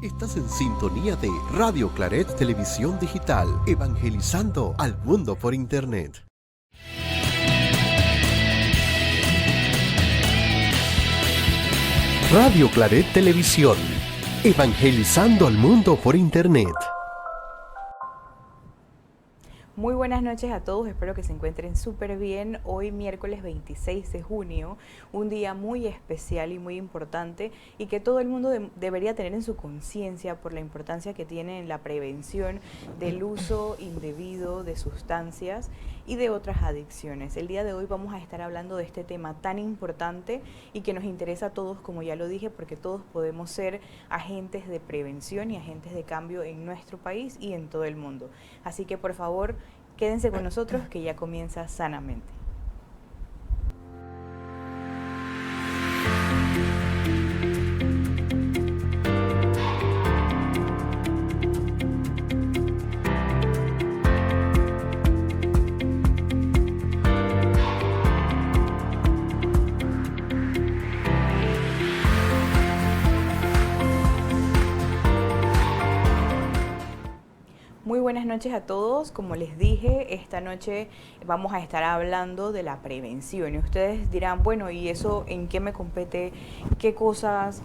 Estás en sintonía de Radio Claret Televisión Digital, evangelizando al mundo por Internet. Radio Claret Televisión, evangelizando al mundo por Internet. Muy buenas noches a todos, espero que se encuentren súper bien. Hoy miércoles 26 de junio, un día muy especial y muy importante y que todo el mundo debería tener en su conciencia por la importancia que tiene en la prevención del uso indebido de sustancias y de otras adicciones. El día de hoy vamos a estar hablando de este tema tan importante y que nos interesa a todos, como ya lo dije, porque todos podemos ser agentes de prevención y agentes de cambio en nuestro país y en todo el mundo. Así que por favor, quédense con nosotros que ya comienza Sanamente. Muy buenas noches a todos. Como les dije, esta noche vamos a estar hablando de la prevención. Y ustedes dirán, bueno, ¿y eso en qué me compete? ¿Qué cosas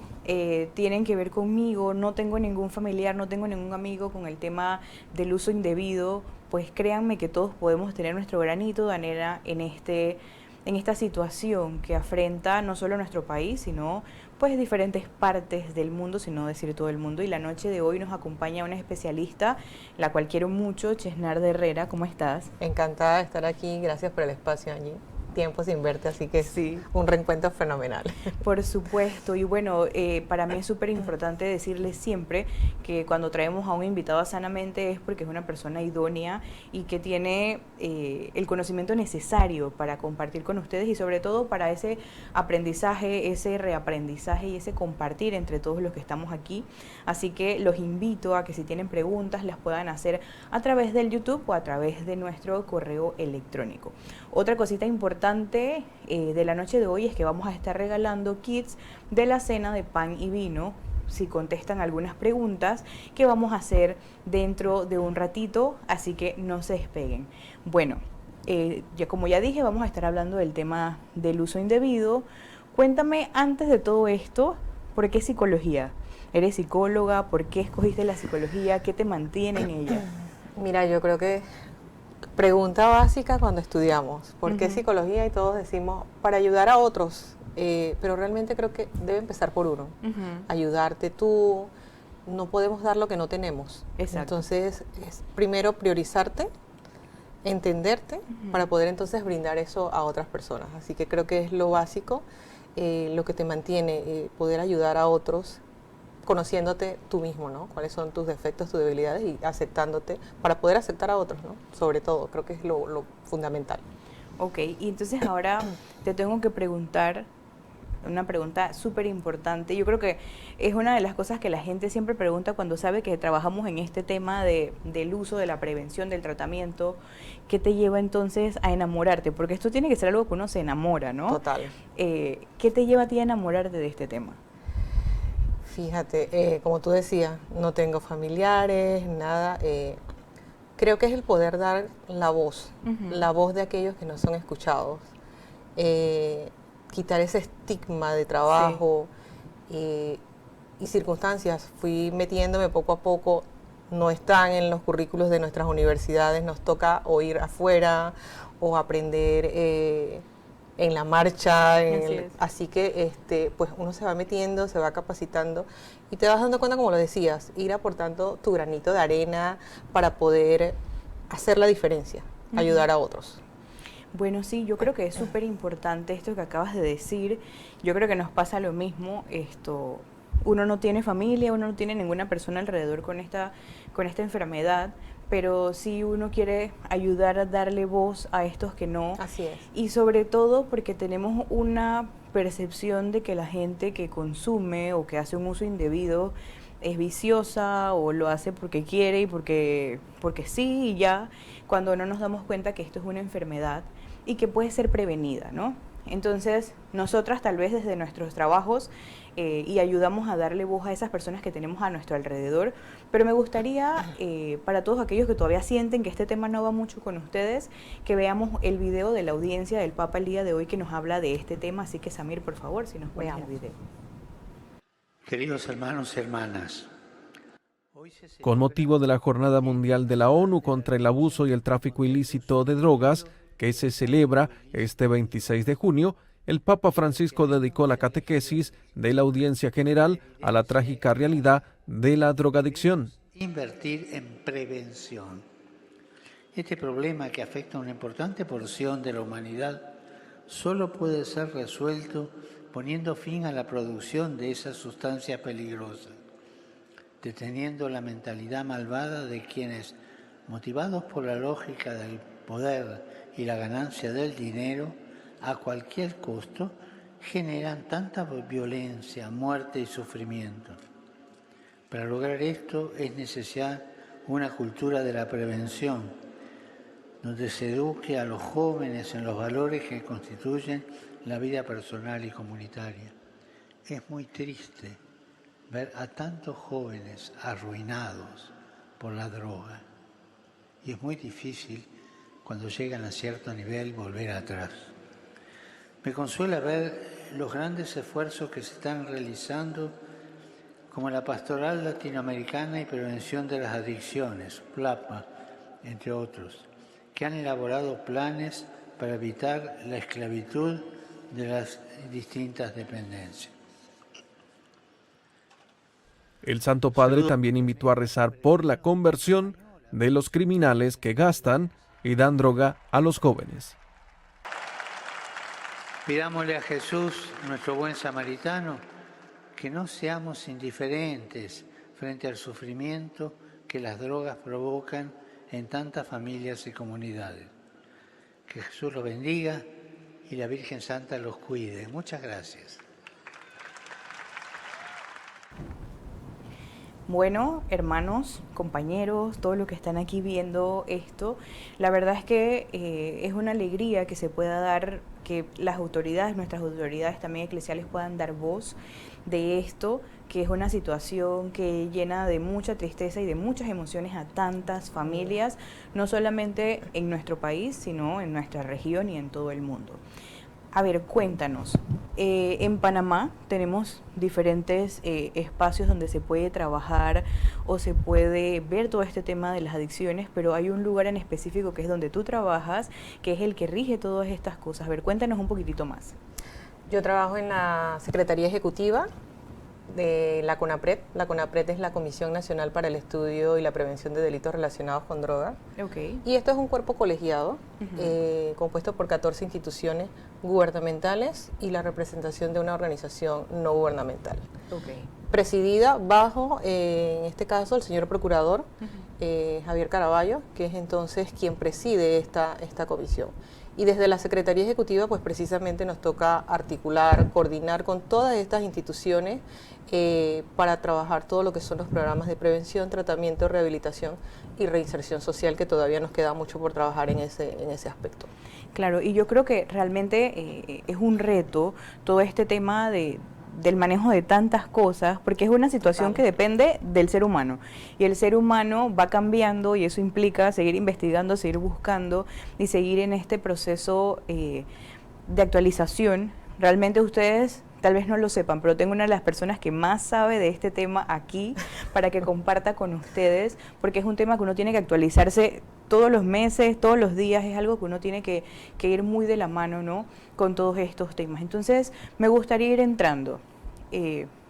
tienen que ver conmigo? No tengo ningún familiar, no tengo ningún amigo con el tema del uso indebido. Pues créanme que todos podemos tener nuestro granito de arena en esta situación que afrenta no solo a nuestro país, sino pues diferentes partes del mundo, si no decir todo el mundo. Y la noche de hoy nos acompaña una especialista, la cual quiero mucho, Chesnarda Herrera. ¿Cómo estás? Encantada de estar aquí, gracias por el espacio, Angie. Tiempo sin verte, así que sí, un reencuentro fenomenal. Por supuesto, y bueno, para mí es súper importante decirles siempre que cuando traemos a un invitado a Sanamente es porque es una persona idónea y que tiene el conocimiento necesario para compartir con ustedes y sobre todo para ese aprendizaje, ese reaprendizaje y ese compartir entre todos los que estamos aquí. Así que los invito a que si tienen preguntas las puedan hacer a través del YouTube o a través de nuestro correo electrónico. Otra cosita importante de la noche de hoy es que vamos a estar regalando kits de la cena de pan y vino si contestan algunas preguntas que vamos a hacer dentro de un ratito, así que no se despeguen. Bueno, como ya dije, vamos a estar hablando del tema del uso indebido. Cuéntame antes de todo esto, ¿por qué psicología? ¿Eres psicóloga? ¿Por qué escogiste la psicología? ¿Qué te mantiene en ella? Mira, yo creo que pregunta básica cuando estudiamos, ¿por qué psicología? Y todos decimos, para ayudar a otros, pero realmente creo que debe empezar por uno, ayudarte tú, no podemos dar lo que no tenemos. Exacto. Entonces, es primero priorizarte, entenderte, para poder entonces brindar eso a otras personas. Así que creo que es lo básico, lo que te mantiene, poder ayudar a otros, conociéndote tú mismo, ¿no? Cuáles son tus defectos, tus debilidades y aceptándote para poder aceptar a otros, ¿no? Sobre todo, creo que es lo fundamental. Ok, y entonces ahora te tengo que preguntar una pregunta súper importante. Yo creo que es una de las cosas que la gente siempre pregunta cuando sabe que trabajamos en este tema del uso, de la prevención, del tratamiento. ¿Qué te lleva entonces a enamorarte? Porque esto tiene que ser algo que uno se enamora, ¿no? Total. ¿Qué te lleva a ti a enamorarte de este tema? Fíjate, como tú decías, no tengo familiares, nada. Creo que es el poder dar la voz de aquellos que no son escuchados. Quitar ese estigma de trabajo y circunstancias. Fui metiéndome poco a poco, no están en los currículos de nuestras universidades, nos toca o ir afuera o aprender en la marcha, así que pues uno se va metiendo, se va capacitando y te vas dando cuenta, como lo decías, ir aportando tu granito de arena para poder hacer la diferencia, ayudar a otros. Bueno, sí, yo creo que es súper importante esto que acabas de decir. Yo creo que nos pasa lo mismo. Uno no tiene familia, uno no tiene ninguna persona alrededor con esta enfermedad, pero sí uno quiere ayudar a darle voz a estos que no. Así es. Y sobre todo porque tenemos una percepción de que la gente que consume o que hace un uso indebido es viciosa o lo hace porque quiere y porque sí y ya, cuando no nos damos cuenta que esto es una enfermedad y que puede ser prevenida, ¿no? Entonces, nosotras tal vez desde nuestros trabajos y ayudamos a darle voz a esas personas que tenemos a nuestro alrededor. Pero me gustaría, para todos aquellos que todavía sienten que este tema no va mucho con ustedes, que veamos el video de la audiencia del Papa el día de hoy que nos habla de este tema. Así que, Samir, por favor, si nos pones el video. Queridos hermanos y hermanas, con motivo de la Jornada Mundial de la ONU contra el abuso y el tráfico ilícito de drogas, que se celebra este 26 de junio, el Papa Francisco dedicó la catequesis de la audiencia general a la trágica realidad de la drogadicción. Invertir en prevención. Este problema que afecta a una importante porción de la humanidad solo puede ser resuelto poniendo fin a la producción de esa sustancia peligrosa, deteniendo la mentalidad malvada de quienes, motivados por la lógica del poder y la ganancia del dinero, a cualquier costo, generan tanta violencia, muerte y sufrimiento. Para lograr esto es necesaria una cultura de la prevención, donde se eduque a los jóvenes en los valores que constituyen la vida personal y comunitaria. Es muy triste ver a tantos jóvenes arruinados por la droga, y es muy difícil cuando llegan a cierto nivel volver atrás. Me consuela ver los grandes esfuerzos que se están realizando, como la Pastoral Latinoamericana y Prevención de las Adicciones, PLAPA, entre otros, que han elaborado planes para evitar la esclavitud de las distintas dependencias. El Santo Padre también invitó a rezar por la conversión de los criminales que gastan y dan droga a los jóvenes. Pidámosle a Jesús, nuestro buen samaritano, que no seamos indiferentes frente al sufrimiento que las drogas provocan en tantas familias y comunidades. Que Jesús los bendiga y la Virgen Santa los cuide. Muchas gracias. Bueno, hermanos, compañeros, todos los que están aquí viendo esto, la verdad es que es una alegría que se pueda dar, que las autoridades, nuestras autoridades también eclesiales puedan dar voz de esto, que es una situación que llena de mucha tristeza y de muchas emociones a tantas familias, no solamente en nuestro país, sino en nuestra región y en todo el mundo. A ver, cuéntanos, en Panamá tenemos diferentes espacios donde se puede trabajar o se puede ver todo este tema de las adicciones, pero hay un lugar en específico que es donde tú trabajas, que es el que rige todas estas cosas. A ver, cuéntanos un poquitito más. Yo trabajo en la Secretaría Ejecutiva de la CONAPRED. La CONAPRED es la Comisión Nacional para el Estudio y la Prevención de Delitos Relacionados con Droga. Okay. Y esto es un cuerpo colegiado compuesto por 14 instituciones gubernamentales y la representación de una organización no gubernamental. Okay. Presidida bajo, en este caso, el señor Procurador Javier Caraballo, que es entonces quien preside esta comisión. Y desde la Secretaría Ejecutiva, pues precisamente nos toca articular, coordinar con todas estas instituciones para trabajar todo lo que son los programas de prevención, tratamiento, rehabilitación y reinserción social, que todavía nos queda mucho por trabajar en ese aspecto. Claro, y yo creo que realmente es un reto todo este tema del manejo de tantas cosas, porque es una situación que depende del ser humano, y el ser humano va cambiando y eso implica seguir investigando, seguir buscando y seguir en este proceso de actualización. Realmente ustedes tal vez no lo sepan, pero tengo una de las personas que más sabe de este tema aquí para que comparta con ustedes, porque es un tema que uno tiene que actualizarse todos los meses, todos los días, es algo que uno tiene que ir muy de la mano, ¿no?, con todos estos temas. Entonces, me gustaría ir entrando.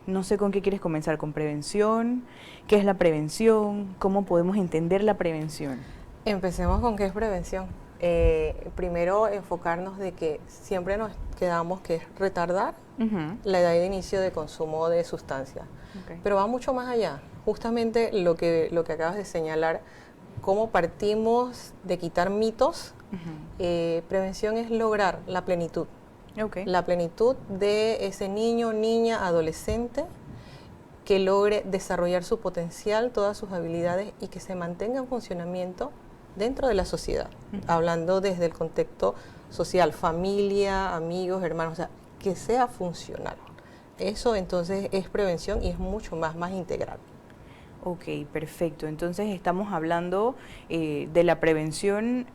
No sé con qué quieres comenzar, con prevención, qué es la prevención, cómo podemos entender la prevención. Empecemos con qué es prevención. Primero enfocarnos de que siempre nos quedamos que es retardar la edad de inicio de consumo de sustancias. Okay. Pero va mucho más allá. Justamente lo que acabas de señalar, cómo partimos de quitar mitos. Prevención es lograr la plenitud. Okay. La plenitud de ese niño, niña, adolescente que logre desarrollar su potencial, todas sus habilidades y que se mantenga en funcionamiento dentro de la sociedad, hablando desde el contexto social, familia, amigos, hermanos, o sea, que sea funcional. Eso entonces es prevención y es mucho más integral. Ok, perfecto. Entonces estamos hablando de la prevención.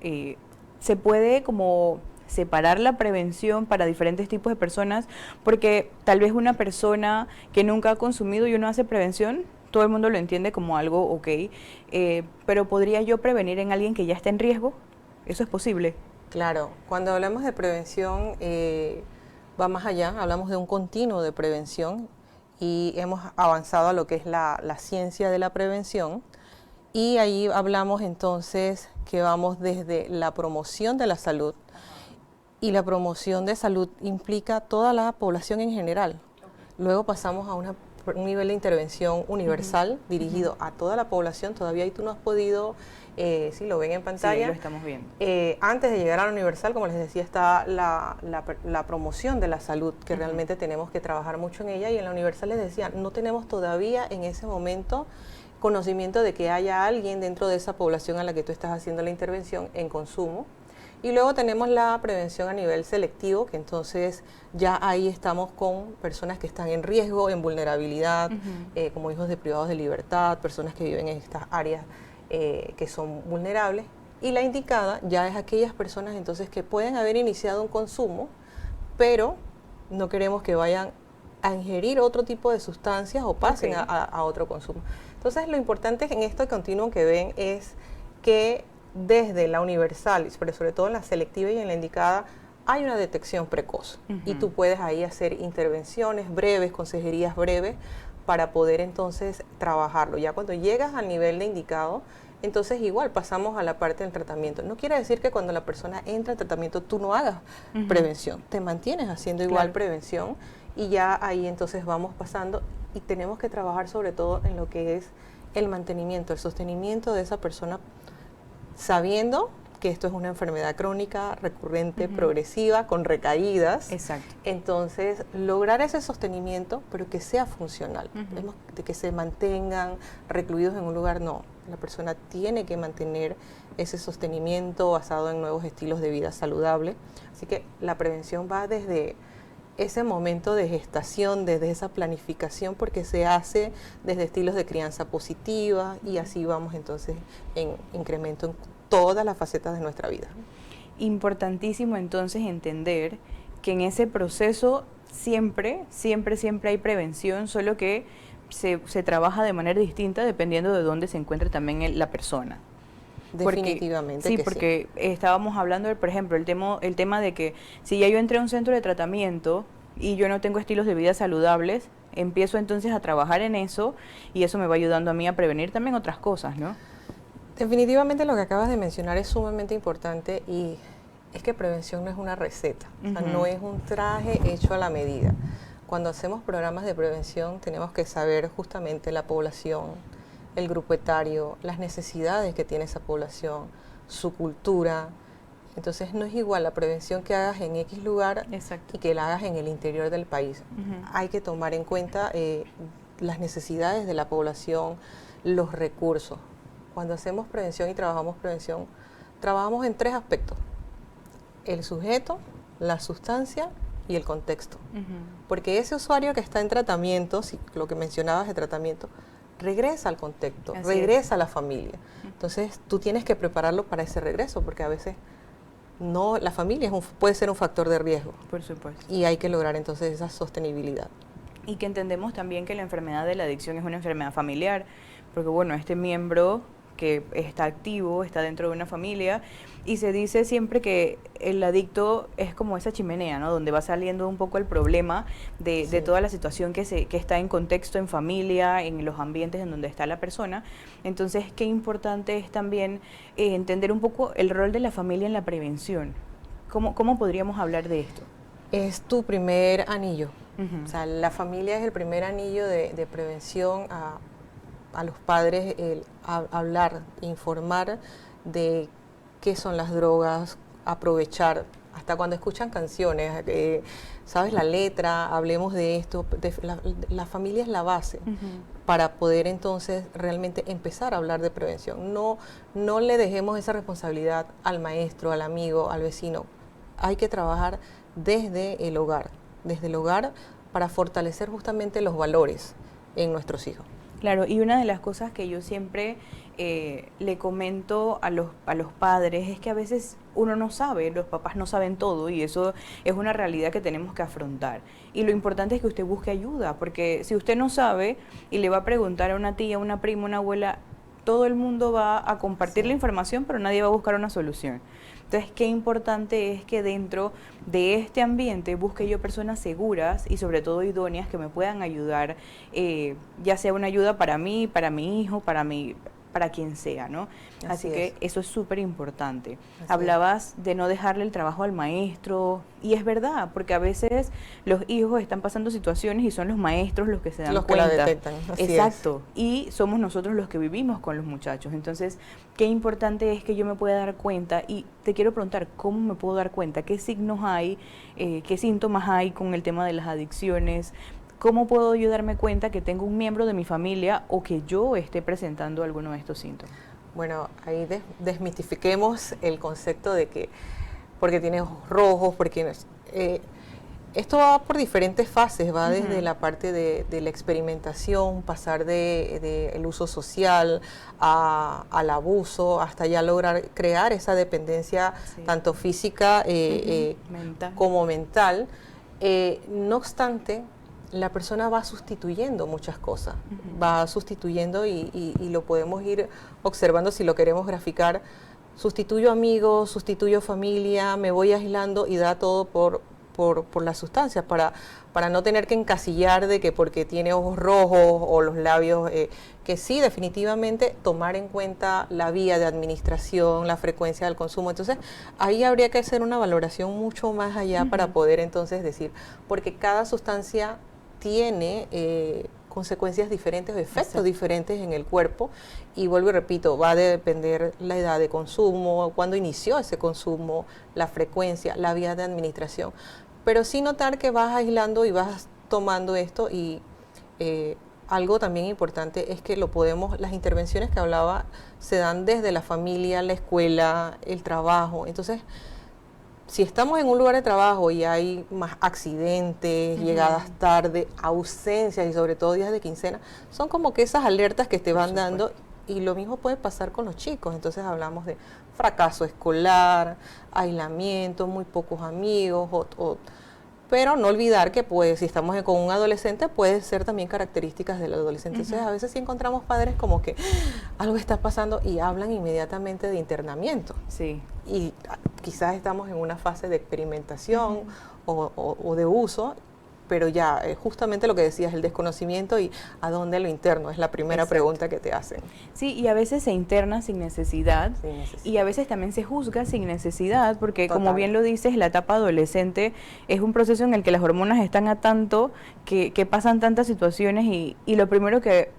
¿Se puede como separar la prevención para diferentes tipos de personas? Porque tal vez una persona que nunca ha consumido y uno hace prevención, todo el mundo lo entiende como algo ok, pero ¿podría yo prevenir en alguien que ya está en riesgo? ¿Eso es posible? Claro, cuando hablamos de prevención va más allá, hablamos de un continuo de prevención y hemos avanzado a lo que es la ciencia de la prevención y ahí hablamos entonces que vamos desde la promoción de la salud y la promoción de salud implica toda la población en general. Luego pasamos a un nivel de intervención universal dirigido a toda la población, todavía ahí tú no has podido... sí, lo ven en pantalla. Sí, lo estamos viendo. Antes de llegar a la universal, como les decía, está la promoción de la salud, que realmente tenemos que trabajar mucho en ella. Y en la universal les decía, no tenemos todavía en ese momento conocimiento de que haya alguien dentro de esa población a la que tú estás haciendo la intervención en consumo. Y luego tenemos la prevención a nivel selectivo, que entonces ya ahí estamos con personas que están en riesgo, en vulnerabilidad, como hijos de privados de libertad, personas que viven en estas áreas que son vulnerables, y la indicada ya es aquellas personas entonces que pueden haber iniciado un consumo, pero no queremos que vayan a ingerir otro tipo de sustancias o pasen a otro consumo. Entonces lo importante en esto continuo que ven es que desde la universal, pero sobre todo en la selectiva y en la indicada, hay una detección precoz y tú puedes ahí hacer intervenciones breves, consejerías breves, para poder entonces trabajarlo. Ya cuando llegas al nivel de indicado, entonces igual pasamos a la parte del tratamiento. No quiere decir que cuando la persona entra al tratamiento tú no hagas prevención, te mantienes haciendo igual prevención y ya ahí entonces vamos pasando y tenemos que trabajar sobre todo en lo que es el mantenimiento, el sostenimiento de esa persona, sabiendo que esto es una enfermedad crónica, recurrente, progresiva, con recaídas. Exacto. Entonces, lograr ese sostenimiento, pero que sea funcional. De que se mantengan recluidos en un lugar, no. La persona tiene que mantener ese sostenimiento basado en nuevos estilos de vida saludable. Así que la prevención va desde ese momento de gestación, desde esa planificación, porque se hace desde estilos de crianza positiva y así vamos entonces en incremento en todas las facetas de nuestra vida. Importantísimo entonces entender que en ese proceso siempre hay prevención, solo que se trabaja de manera distinta dependiendo de dónde se encuentre también la persona. Definitivamente. Sí, porque estábamos hablando, por ejemplo, el tema de que si ya yo entré a un centro de tratamiento y yo no tengo estilos de vida saludables, empiezo entonces a trabajar en eso y eso me va ayudando a mí a prevenir también otras cosas, ¿no? Definitivamente lo que acabas de mencionar es sumamente importante y es que prevención no es una receta, o sea, no es un traje hecho a la medida. Cuando hacemos programas de prevención tenemos que saber justamente la población, el grupo etario, las necesidades que tiene esa población, su cultura. Entonces no es igual la prevención que hagas en X lugar y que la hagas en el interior del país. Hay que tomar en cuenta las necesidades de la población, los recursos. Cuando hacemos prevención y trabajamos prevención, trabajamos en 3 aspectos: el sujeto, la sustancia y el contexto. Porque ese usuario que está en tratamiento, si lo que mencionabas de tratamiento, regresa al contexto, regresa a la familia. Entonces tú tienes que prepararlo para ese regreso, porque a veces no, la familia puede ser un factor de riesgo. Por supuesto. Y hay que lograr entonces esa sostenibilidad. Y que entendemos también que la enfermedad de la adicción es una enfermedad familiar, porque bueno, este miembro que está activo, está dentro de una familia, y se dice siempre que el adicto es como esa chimenea, ¿no? Donde va saliendo un poco el problema de toda la situación que está en contexto, en familia, en los ambientes en donde está la persona. Entonces, qué importante es también entender un poco el rol de la familia en la prevención. ¿Cómo podríamos hablar de esto? Es tu primer anillo. O sea, la familia es el primer anillo de prevención a los padres, el hablar, informar de qué son las drogas, aprovechar, hasta cuando escuchan canciones, sabes la letra, hablemos de esto, la familia es la base para poder entonces realmente empezar a hablar de prevención. No le dejemos esa responsabilidad al maestro, al amigo, al vecino. Hay que trabajar desde el hogar para fortalecer justamente los valores en nuestros hijos. Claro, y una de las cosas que yo siempre le comento a los padres es que a veces uno no sabe, los papás no saben todo y eso es una realidad que tenemos que afrontar. Y lo importante es que usted busque ayuda, porque si usted no sabe y le va a preguntar a una tía, una prima, una abuela, todo el mundo va a compartir la información, pero nadie va a buscar una solución. Entonces, qué importante es que dentro de este ambiente busque yo personas seguras y sobre todo idóneas que me puedan ayudar, ya sea una ayuda para mí, para mi hijo, para quien sea, ¿no? Así que eso es súper importante. Hablabas de no dejarle el trabajo al maestro, y es verdad, porque a veces los hijos están pasando situaciones y son los maestros los que se dan cuenta. Los que la detectan. Exacto. Y somos nosotros los que vivimos con los muchachos. Entonces, qué importante es que yo me pueda dar cuenta, y te quiero preguntar, ¿cómo me puedo dar cuenta? ¿Qué signos hay? ¿Qué síntomas hay con el tema de las adicciones? ¿Cómo puedo yo darme cuenta que tengo un miembro de mi familia o que yo esté presentando alguno de estos síntomas? Bueno, ahí desmitifiquemos el concepto de que porque tienes ojos rojos, porque esto va por diferentes fases, va desde la parte de la experimentación, pasar el uso social al abuso, hasta ya lograr crear esa dependencia tanto física como mental. No obstante, la persona va sustituyendo muchas cosas, va sustituyendo y lo podemos ir observando si lo queremos graficar. Sustituyo amigos, sustituyo familia, me voy aislando y da todo por las sustancias, para no tener que encasillar de que porque tiene ojos rojos o los labios, que sí, definitivamente tomar en cuenta la vía de administración, la frecuencia del consumo. Entonces, ahí habría que hacer una valoración mucho más allá para poder entonces decir, porque cada sustancia tiene consecuencias diferentes o efectos diferentes en el cuerpo, y vuelvo y repito, va a depender la edad de consumo, cuándo inició ese consumo, la frecuencia, la vía de administración, pero sí notar que vas aislando y vas tomando esto. Y algo también importante es que las intervenciones que hablaba se dan desde la familia, la escuela, el trabajo. Entonces, si estamos en un lugar de trabajo y hay más accidentes, llegadas tarde, ausencias y sobre todo días de quincena, son como que esas alertas que te van dando, y lo mismo puede pasar con los chicos. Entonces hablamos de fracaso escolar, aislamiento, muy pocos amigos, pero no olvidar que pues si estamos con un adolescente puede ser también características del adolescente. Entonces a veces sí encontramos padres como que algo está pasando y hablan inmediatamente de internamiento. Sí. Y quizás estamos en una fase de experimentación o de uso, pero ya justamente lo que decías, el desconocimiento y a dónde lo interno, es la primera pregunta que te hacen. Sí, y a veces se interna sin necesidad, y a veces también se juzga sin necesidad, porque como bien lo dices, la etapa adolescente es un proceso en el que las hormonas están a tanto, que pasan tantas situaciones, y lo primero que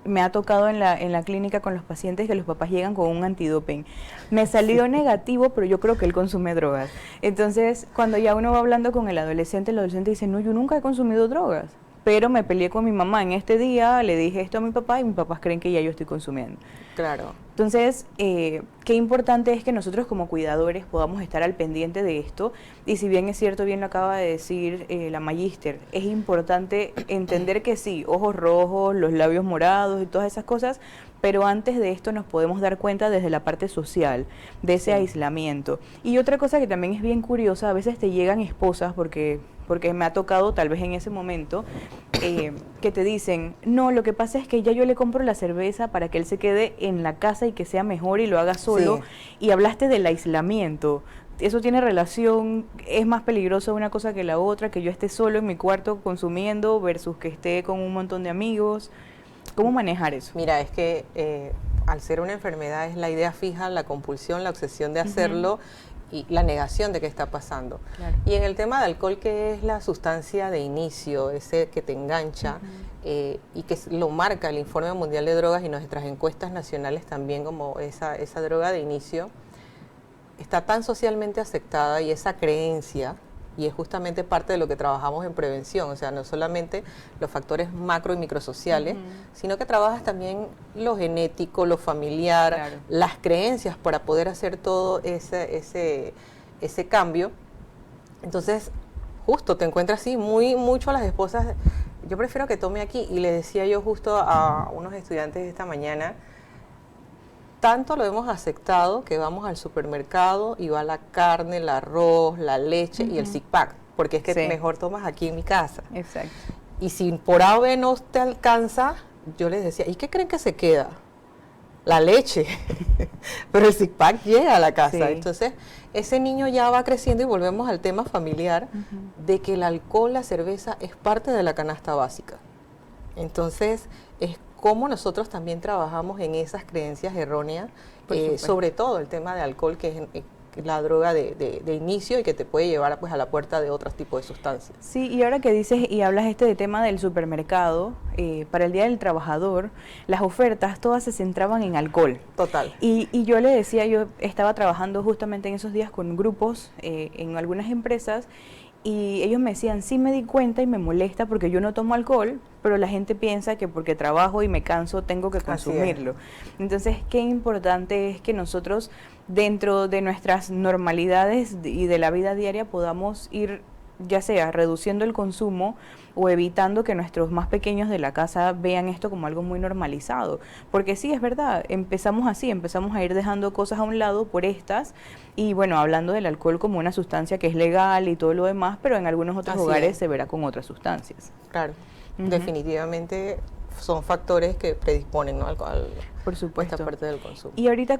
me ha tocado en la clínica con los pacientes, que los papás llegan con un antidoping. Me salió negativo, pero yo creo que él consume drogas. Entonces, cuando ya uno va hablando con el adolescente dice, no, yo nunca he consumido drogas, pero me peleé con mi mamá en este día, le dije esto a mi papá y mis papás creen que ya yo estoy consumiendo. Claro. Entonces, qué importante es que nosotros como cuidadores podamos estar al pendiente de esto, y si bien es cierto, bien lo acaba de decir la magíster, es importante entender que sí, ojos rojos, los labios morados y todas esas cosas, pero antes de esto nos podemos dar cuenta desde la parte social, de ese aislamiento. Y otra cosa que también es bien curiosa, a veces te llegan esposas, porque me ha tocado tal vez en ese momento, que te dicen, no, lo que pasa es que ya yo le compro la cerveza para que él se quede en la casa y que sea mejor y lo haga solo. Y hablaste del aislamiento. ¿Eso tiene relación? ¿Es más peligroso una cosa que la otra? Que yo esté solo en mi cuarto consumiendo versus que esté con un montón de amigos. ¿Cómo manejar eso? Mira, es que al ser una enfermedad es la idea fija, la compulsión, la obsesión de hacerlo y la negación de que está pasando. Claro. Y en el tema de alcohol, que es la sustancia de inicio, ese que te engancha y que lo marca el Informe Mundial de Drogas y nuestras encuestas nacionales también como esa droga de inicio, está tan socialmente aceptada, y esa creencia, y es justamente parte de lo que trabajamos en prevención, o sea, no solamente los factores macro y microsociales, sino que trabajas también lo genético, lo familiar, las creencias para poder hacer todo ese cambio. Entonces, justo te encuentras así, mucho a las esposas, yo prefiero que tome aquí, y le decía yo justo a unos estudiantes esta mañana, tanto lo hemos aceptado que vamos al supermercado y va la carne, el arroz, la leche y el six-pack, porque es que Sí. mejor tomas aquí en mi casa. Exacto. Y si por A o B no te alcanza, yo les decía, ¿y qué creen que se queda? La leche, pero el six-pack llega a la casa. Sí. Entonces, ese niño ya va creciendo y volvemos al tema familiar de que el alcohol, la cerveza es parte de la canasta básica. Entonces, es como nosotros también trabajamos en esas creencias erróneas, Por supuesto. sobre todo el tema de alcohol, que es la droga de inicio y que te puede llevar pues a la puerta de otros tipos de sustancias. Sí, y ahora que dices y hablas de tema del supermercado, para el Día del Trabajador, las ofertas todas se centraban en alcohol. Total. Y yo le decía, yo estaba trabajando justamente en esos días con grupos en algunas empresas y ellos me decían, sí me di cuenta y me molesta porque yo no tomo alcohol, pero la gente piensa que porque trabajo y me canso tengo que Así es. consumirlo. Entonces, qué importante es que nosotros dentro de nuestras normalidades y de la vida diaria podamos ir ya sea reduciendo el consumo o evitando que nuestros más pequeños de la casa vean esto como algo muy normalizado. Porque sí, es verdad, empezamos así, empezamos a ir dejando cosas a un lado por estas y bueno, hablando del alcohol como una sustancia que es legal y todo lo demás, pero en algunos otros Así hogares es. se verá con otras sustancias. Claro, Ujú. definitivamente son factores que predisponen, ¿no? Por supuesto. esta parte del consumo. Y ahorita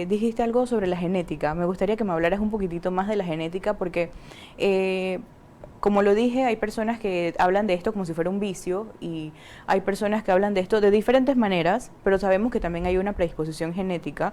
dijiste algo sobre la genética. Me gustaría que me hablaras un poquitito más de la genética porque, como lo dije, hay personas que hablan de esto como si fuera un vicio y hay personas que hablan de esto de diferentes maneras, pero sabemos que también hay una predisposición genética.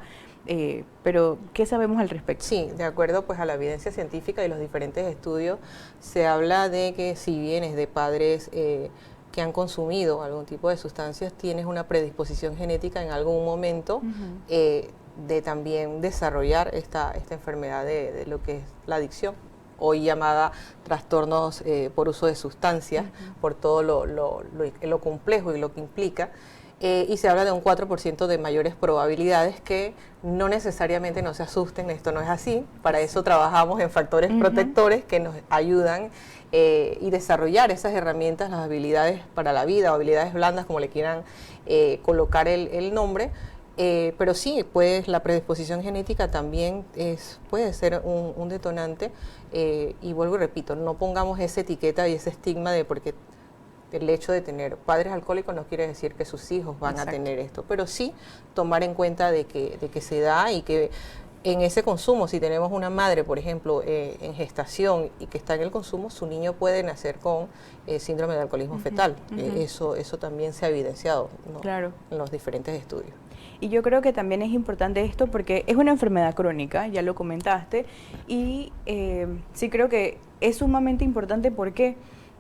Pero, ¿qué sabemos al respecto? Sí, de acuerdo pues a la evidencia científica y los diferentes estudios, se habla de que si vienes de padres que han consumido algún tipo de sustancias, tienes una predisposición genética en algún momento de también desarrollar esta enfermedad de lo que es la adicción, hoy llamada trastornos por uso de sustancias, por todo lo complejo y lo que implica. Y se habla de un 4% de mayores probabilidades, que no necesariamente no se asusten, esto no es así, para eso trabajamos en factores protectores que nos ayudan y desarrollar esas herramientas, las habilidades para la vida o habilidades blandas, como le quieran colocar el nombre. Pero sí, pues la predisposición genética también puede ser un detonante, y vuelvo y repito, no pongamos esa etiqueta y ese estigma de porque el hecho de tener padres alcohólicos no quiere decir que sus hijos van a tener esto, pero sí tomar en cuenta de que se da y que en ese consumo, si tenemos una madre, por ejemplo, en gestación y que está en el consumo, su niño puede nacer con síndrome de alcoholismo fetal. Eso también se ha evidenciado, ¿no? Claro. En los diferentes estudios. Y yo creo que también es importante esto porque es una enfermedad crónica, ya lo comentaste, y sí creo que es sumamente importante. ¿Por qué?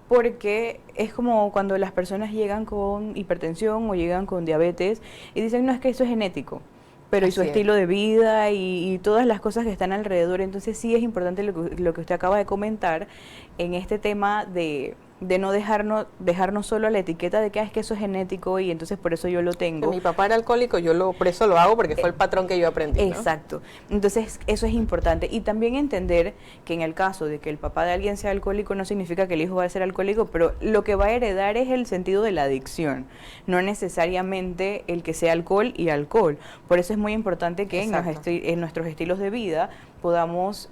Porque es como cuando las personas llegan con hipertensión o llegan con diabetes y dicen, no, es que eso es genético, pero y su Así es. estilo de vida y todas las cosas que están alrededor. Entonces sí es importante lo que usted acaba de comentar en este tema de no dejarnos solo a la etiqueta de que es que eso es genético y entonces por eso yo lo tengo. Mi papá era alcohólico, por eso lo hago, porque fue el patrón que yo aprendí, ¿no? Exacto. Entonces, eso es importante. Y también entender que en el caso de que el papá de alguien sea alcohólico, no significa que el hijo va a ser alcohólico, pero lo que va a heredar es el sentido de la adicción, no necesariamente el que sea alcohol y alcohol. Por eso es muy importante que en nuestros estilos de vida podamos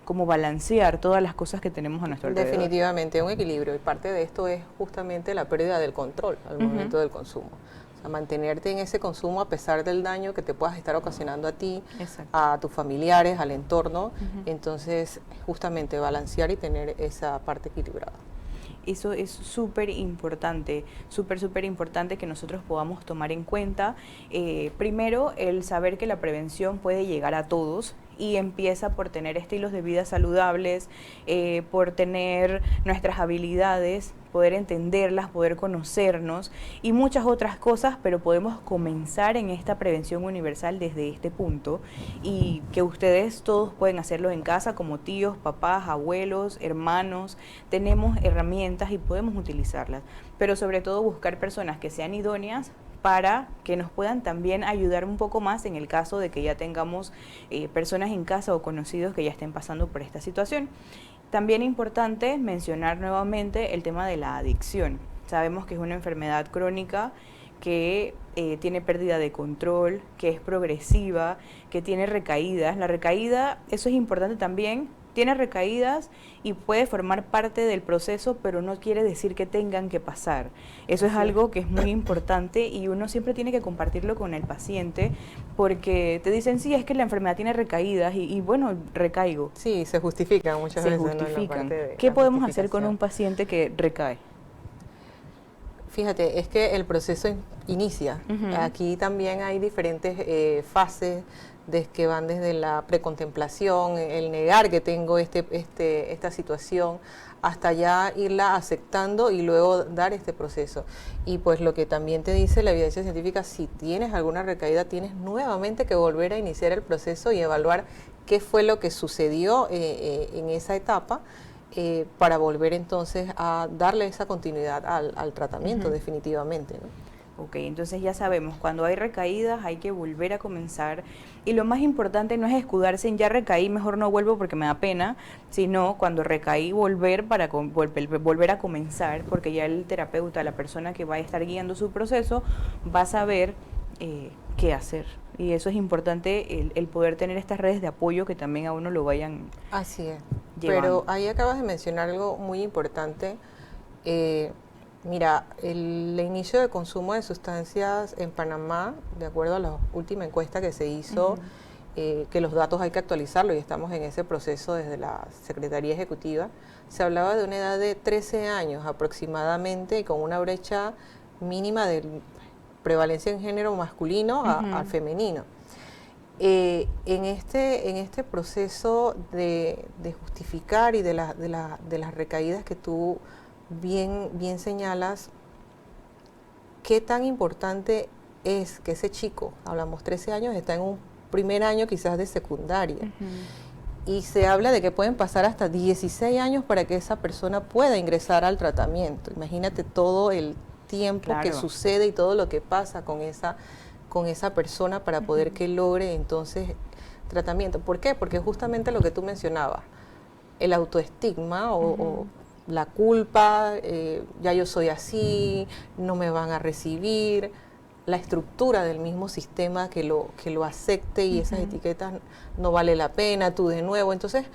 como balancear todas las cosas que tenemos a nuestro alrededor. Definitivamente, un equilibrio, y parte de esto es justamente la pérdida del control al momento del consumo. O sea, mantenerte en ese consumo a pesar del daño que te puedas estar ocasionando a ti, Exacto. a tus familiares, al entorno. Entonces, justamente balancear y tener esa parte equilibrada. Eso es súper importante que nosotros podamos tomar en cuenta. Primero, el saber que la prevención puede llegar a todos y empieza por tener estilos de vida saludables, por tener nuestras habilidades, poder entenderlas, poder conocernos y muchas otras cosas, pero podemos comenzar en esta prevención universal desde este punto y que ustedes todos pueden hacerlo en casa como tíos, papás, abuelos, hermanos. Tenemos herramientas y podemos utilizarlas, pero sobre todo buscar personas que sean idóneas para que nos puedan también ayudar un poco más en el caso de que ya tengamos personas en casa o conocidos que ya estén pasando por esta situación. También es importante mencionar nuevamente el tema de la adicción. Sabemos que es una enfermedad crónica que tiene pérdida de control, que es progresiva, que tiene recaídas. La recaída, eso es importante también, tiene recaídas y puede formar parte del proceso, pero no quiere decir que tengan que pasar. Eso es algo que es muy importante y uno siempre tiene que compartirlo con el paciente, porque te dicen, sí, es que la enfermedad tiene recaídas y bueno, recaigo. Sí, se justifican muchas veces. Justifican. ¿no? ¿Qué podemos hacer con un paciente que recae? Fíjate, es que el proceso inicia. Aquí también hay diferentes fases que van desde la precontemplación, el negar que tengo esta situación, hasta ya irla aceptando y luego dar este proceso. Y pues lo que también te dice la evidencia científica, si tienes alguna recaída, tienes nuevamente que volver a iniciar el proceso y evaluar qué fue lo que sucedió en esa etapa, para volver entonces a darle esa continuidad al tratamiento definitivamente, ¿no? Ok, entonces ya sabemos, cuando hay recaídas hay que volver a comenzar y lo más importante no es escudarse en ya recaí, mejor no vuelvo porque me da pena, sino cuando recaí volver volver a comenzar, porque ya el terapeuta, la persona que va a estar guiando su proceso, va a saber qué hacer. Y eso es importante, el poder tener estas redes de apoyo que también a uno lo vayan Así es. llevando. Pero ahí acabas de mencionar algo muy importante. Mira, el inicio de consumo de sustancias en Panamá, de acuerdo a la última encuesta que se hizo, que los datos hay que actualizarlo y estamos en ese proceso desde la Secretaría Ejecutiva, se hablaba de una edad de 13 años aproximadamente y con una brecha mínima de prevalencia en género masculino al femenino. En este proceso de justificar y de las recaídas que tú bien señalas, qué tan importante es que ese chico, hablamos 13 años, está en un primer año quizás de secundaria, y se habla de que pueden pasar hasta 16 años para que esa persona pueda ingresar al tratamiento. Imagínate todo el tiempo que sucede y todo lo que pasa con esa persona para poder que logre entonces tratamiento. ¿Por qué? Porque justamente lo que tú mencionabas, el autoestigma o la culpa, ya yo soy así, no me van a recibir, la estructura del mismo sistema que lo acepte y esas etiquetas, no vale la pena, tú de nuevo. Entonces,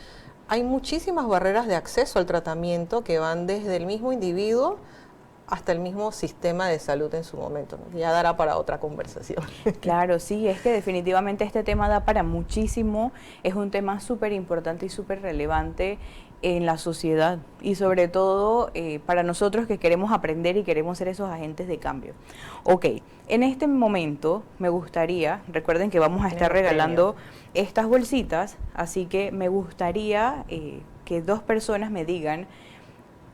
hay muchísimas barreras de acceso al tratamiento que van desde el mismo individuo hasta el mismo sistema de salud en su momento, ¿no? Ya dará para otra conversación. Claro, sí, es que definitivamente este tema da para muchísimo, es un tema súper importante y súper relevante en la sociedad y sobre todo para nosotros que queremos aprender y queremos ser esos agentes de cambio. Ok, en este momento me gustaría, recuerden que vamos a estar regalando estas bolsitas, así que me gustaría que 2 personas me digan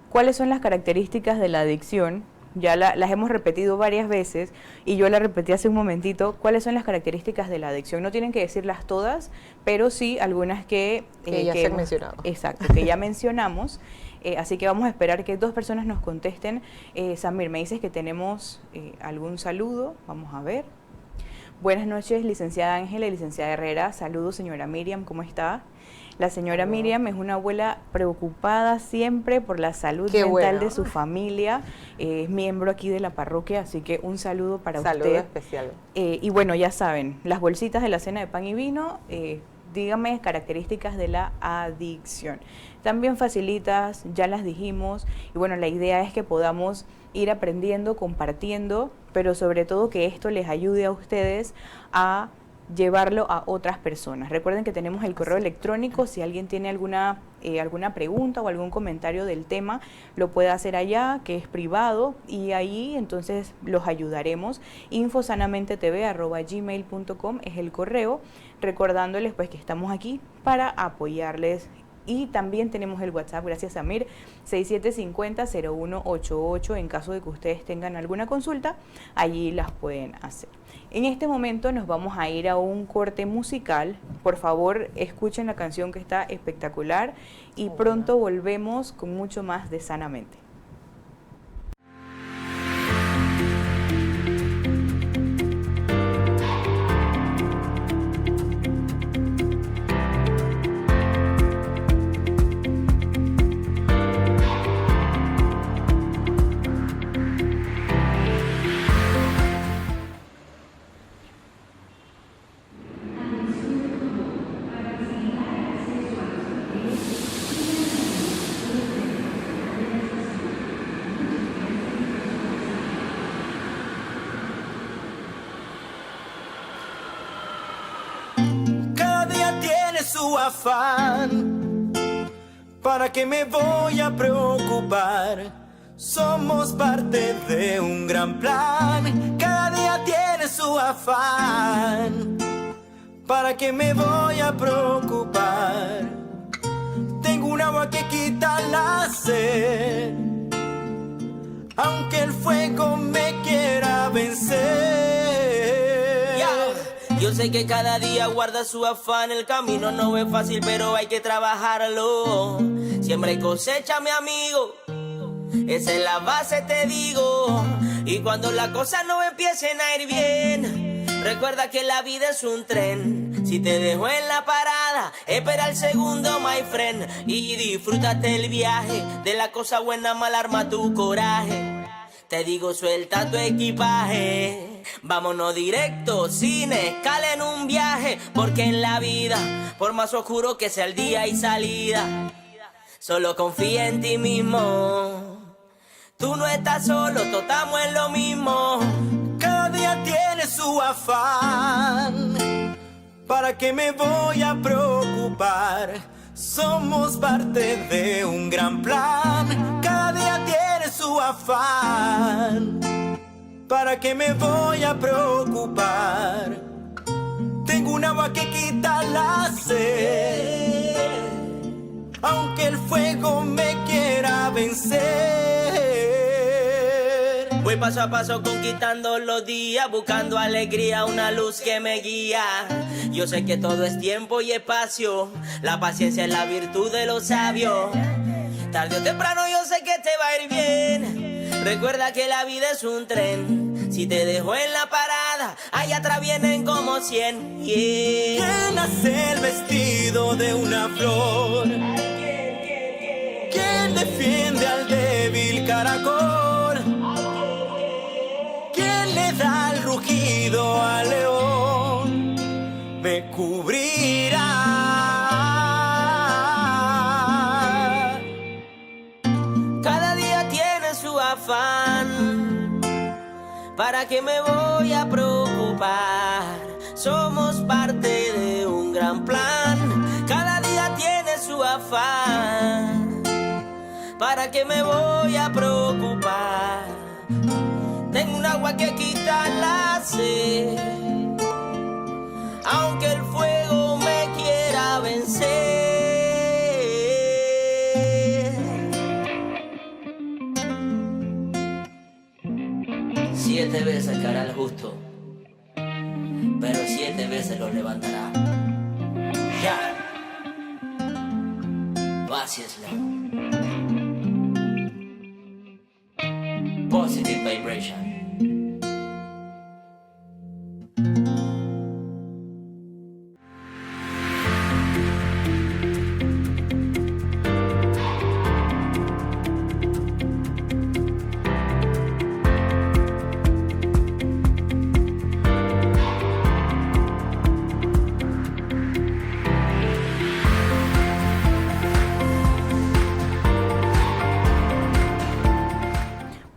cuáles son las características de la adicción. Ya las hemos repetido varias veces y yo la repetí hace un momentito. ¿Cuáles son las características de la adicción? No tienen que decirlas todas, pero sí algunas que ya se han mencionado. Exacto, que ya mencionamos. Así que vamos a esperar que 2 personas nos contesten. Samir, me dices que tenemos algún saludo. Vamos a ver. Buenas noches, licenciada Ángela y licenciada Herrera. Saludos, señora Miriam, ¿cómo está? La señora Miriam es una abuela preocupada siempre por la salud mental de su familia, es miembro aquí de la parroquia, así que un saludo para usted. Saludo especial. Y bueno, ya saben, las bolsitas de la cena de pan y vino, dígame características de la adicción. También facilitas, ya las dijimos, y bueno, la idea es que podamos ir aprendiendo, compartiendo, pero sobre todo que esto les ayude a ustedes a llevarlo a otras personas. Recuerden que tenemos el correo electrónico, si alguien tiene alguna pregunta o algún comentario del tema, lo puede hacer allá, que es privado, y ahí entonces los ayudaremos. infosanamentetv@gmail.com es el correo, recordándoles pues que estamos aquí para apoyarles. Y también tenemos el WhatsApp, gracias a Mir, 6750-0188, en caso de que ustedes tengan alguna consulta, allí las pueden hacer. En este momento nos vamos a ir a un corte musical. Por favor, escuchen la canción que está espectacular y pronto volvemos con mucho más de Sanamente. tiene su afán. ¿Para qué me voy a preocupar? Somos parte de un gran plan. Cada día tiene su afán. ¿Para qué me voy a preocupar? Tengo un agua que quita la sed, aunque el fuego me quiera vencer. Yo sé que cada día guarda su afán. El camino no es fácil, pero hay que trabajarlo. Siempre hay cosecha, mi amigo. Esa es la base, te digo. Y cuando las cosas no empiecen a ir bien, recuerda que la vida es un tren. Si te dejo en la parada, espera el segundo, my friend. Y disfrútate el viaje. De la cosa buena mal arma tu coraje. Te digo, suelta tu equipaje. Vámonos directo, sin escala en un viaje. Porque en la vida, por más oscuro que sea el día y salida, solo confía en ti mismo. Tú no estás solo, todos estamos en lo mismo. Cada día tiene su afán. ¿Para qué me voy a preocupar? Somos parte de un gran plan. Cada día tiene su afán. ¿Para qué me voy a preocupar? Tengo un agua que quita la sed, aunque el fuego me quiera vencer. Voy paso a paso conquistando los días, buscando alegría, una luz que me guía. Yo sé que todo es tiempo y espacio, la paciencia es la virtud de los sabios. Tarde o temprano yo sé que te va a ir bien. Recuerda que la vida es un tren. Si te dejo en la parada, allá atrás vienen como 100. ¿Quién hace el vestido de una flor? ¿Quién defiende al débil caracol? ¿Quién le da el rugido al león? Me cubrirá. Cada día tiene su afán. ¿Para qué me voy a preocupar? Somos parte de un gran plan. Cada día tiene su afán. ¿Para qué me voy a preocupar? Tengo un agua que quita la sed, aunque el fuego me quiera vencer. 7 veces caerá el justo, pero 7 veces lo levantará. Ya. Vacíeslo. Positive vibration.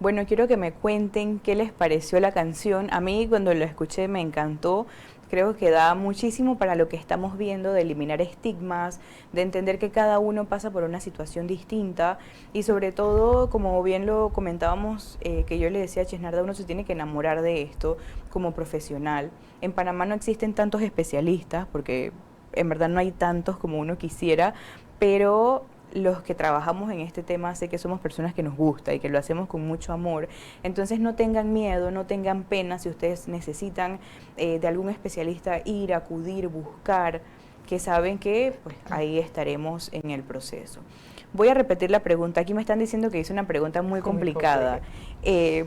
Bueno, quiero que me cuenten qué les pareció la canción. A mí cuando la escuché me encantó. Creo que da muchísimo para lo que estamos viendo, de eliminar estigmas, de entender que cada uno pasa por una situación distinta y sobre todo, como bien lo comentábamos, que yo le decía a Chesnarda, uno se tiene que enamorar de esto como profesional. En Panamá no existen tantos especialistas porque en verdad no hay tantos como uno quisiera, pero los que trabajamos en este tema sé que somos personas que nos gusta y que lo hacemos con mucho amor. Entonces no tengan miedo, no tengan pena si ustedes necesitan de algún especialista ir, acudir, buscar, que saben que pues ahí estaremos en el proceso. Voy a repetir la pregunta. Aquí me están diciendo que hice una pregunta muy complicada.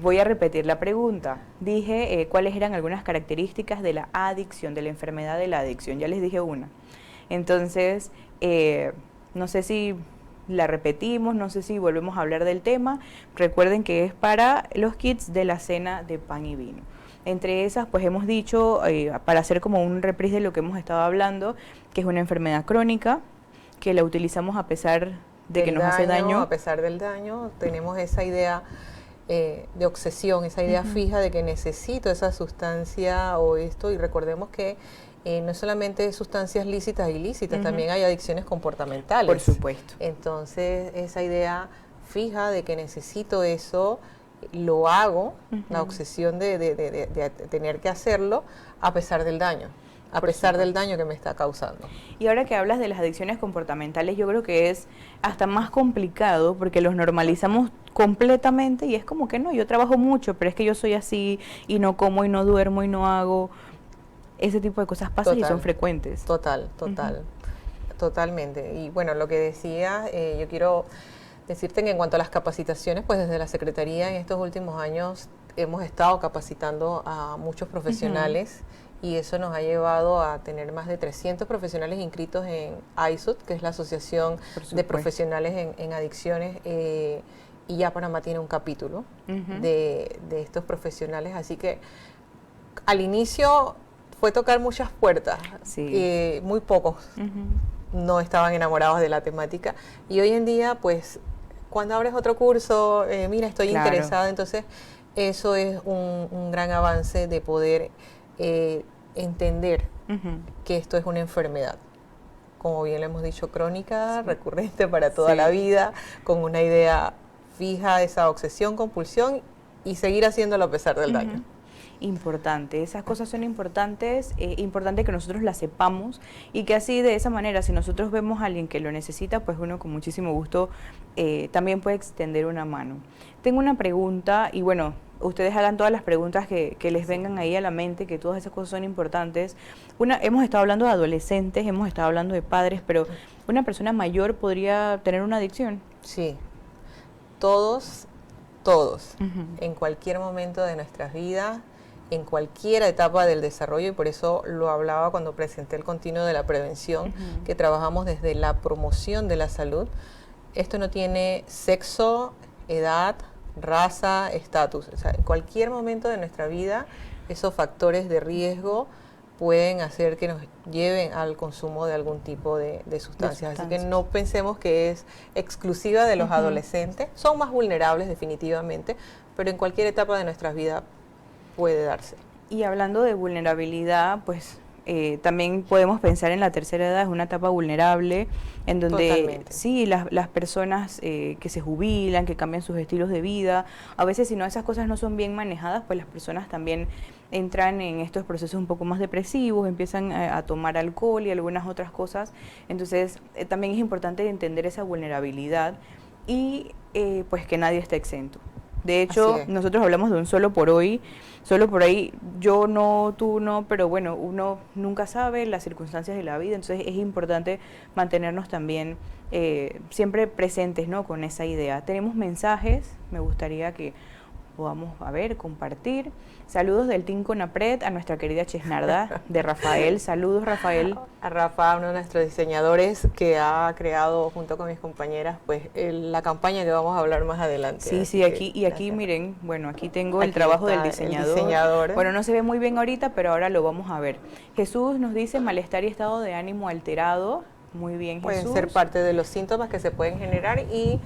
Voy a repetir la pregunta. Dije cuáles eran algunas características de la adicción, de la enfermedad de la adicción. Ya les dije una. Entonces, no sé si la repetimos, no sé si volvemos a hablar del tema. Recuerden que es para los kits de la cena de pan y vino. Entre esas, pues hemos dicho, para hacer como un reprise de lo que hemos estado hablando, que es una enfermedad crónica, que la utilizamos a pesar de que nos hace daño. A pesar del daño, tenemos esa idea de obsesión, esa idea fija de que necesito esa sustancia o esto, y recordemos que no solamente sustancias lícitas e ilícitas, también hay adicciones comportamentales. Por supuesto. Entonces, esa idea fija de que necesito eso, lo hago, la obsesión de tener que hacerlo a pesar del daño. A pesar del daño que me está causando. Y ahora que hablas de las adicciones comportamentales, yo creo que es hasta más complicado porque los normalizamos completamente y es como que no, yo trabajo mucho, pero es que yo soy así y no como y no duermo y no hago. Ese tipo de cosas pasan y son frecuentes. Totalmente. Y bueno, lo que decía, yo quiero decirte que en cuanto a las capacitaciones, pues desde la Secretaría en estos últimos años hemos estado capacitando a muchos profesionales. Y eso nos ha llevado a tener más de 300 profesionales inscritos en AISUD, que es la Asociación de Profesionales en Adicciones, y ya Panamá tiene un capítulo de estos profesionales, así que al inicio fue tocar muchas puertas, muy pocos no estaban enamorados de la temática, y hoy en día, pues, cuando abres otro curso, mira, estoy interesada, entonces eso es un gran avance de poder entender que esto es una enfermedad, como bien le hemos dicho, crónica, recurrente para toda la vida, con una idea fija, esa obsesión, compulsión, y seguir haciéndolo a pesar del daño. Importante, esas cosas son importantes, importante que nosotros las sepamos y que así de esa manera, si nosotros vemos a alguien que lo necesita, pues uno con muchísimo gusto también puede extender una mano. Tengo una pregunta y bueno, ustedes hagan todas las preguntas que les vengan ahí a la mente, que todas esas cosas son importantes. Hemos estado hablando de adolescentes, hemos estado hablando de padres, pero ¿una persona mayor podría tener una adicción? Sí, todos, en cualquier momento de nuestras vidas, en cualquier etapa del desarrollo, y por eso lo hablaba cuando presenté el continuo de la prevención, que trabajamos desde la promoción de la salud. Esto no tiene sexo, edad, raza, estatus. O sea, en cualquier momento de nuestra vida, esos factores de riesgo pueden hacer que nos lleven al consumo de algún tipo de sustancias. Así que no pensemos que es exclusiva de los adolescentes. Son más vulnerables definitivamente, pero en cualquier etapa de nuestras vidas puede darse. Y hablando de vulnerabilidad, pues también podemos pensar en la tercera edad, es una etapa vulnerable, en donde sí, las personas que se jubilan, que cambian sus estilos de vida, a veces si no esas cosas no son bien manejadas, pues las personas también entran en estos procesos un poco más depresivos, empiezan a tomar alcohol y algunas otras cosas, entonces también es importante entender esa vulnerabilidad y pues que nadie está exento. De hecho, nosotros hablamos de un solo por ahí, yo no, tú no, pero bueno, uno nunca sabe las circunstancias de la vida, entonces es importante mantenernos también siempre presentes, ¿no?, con esa idea. Tenemos mensajes, me gustaría que podamos, compartir. Saludos del Team Conapred a nuestra querida Chesnarda, de Rafael. Saludos, Rafael. A Rafa, uno de nuestros diseñadores que ha creado junto con mis compañeras pues la campaña que vamos a hablar más adelante. Sí, aquí miren, bueno, aquí tengo el trabajo del diseñador. Bueno, no se ve muy bien ahorita, pero ahora lo vamos a ver. Jesús nos dice malestar y estado de ánimo alterado. Muy bien, Jesús. Pueden ser parte de los síntomas que se pueden generar y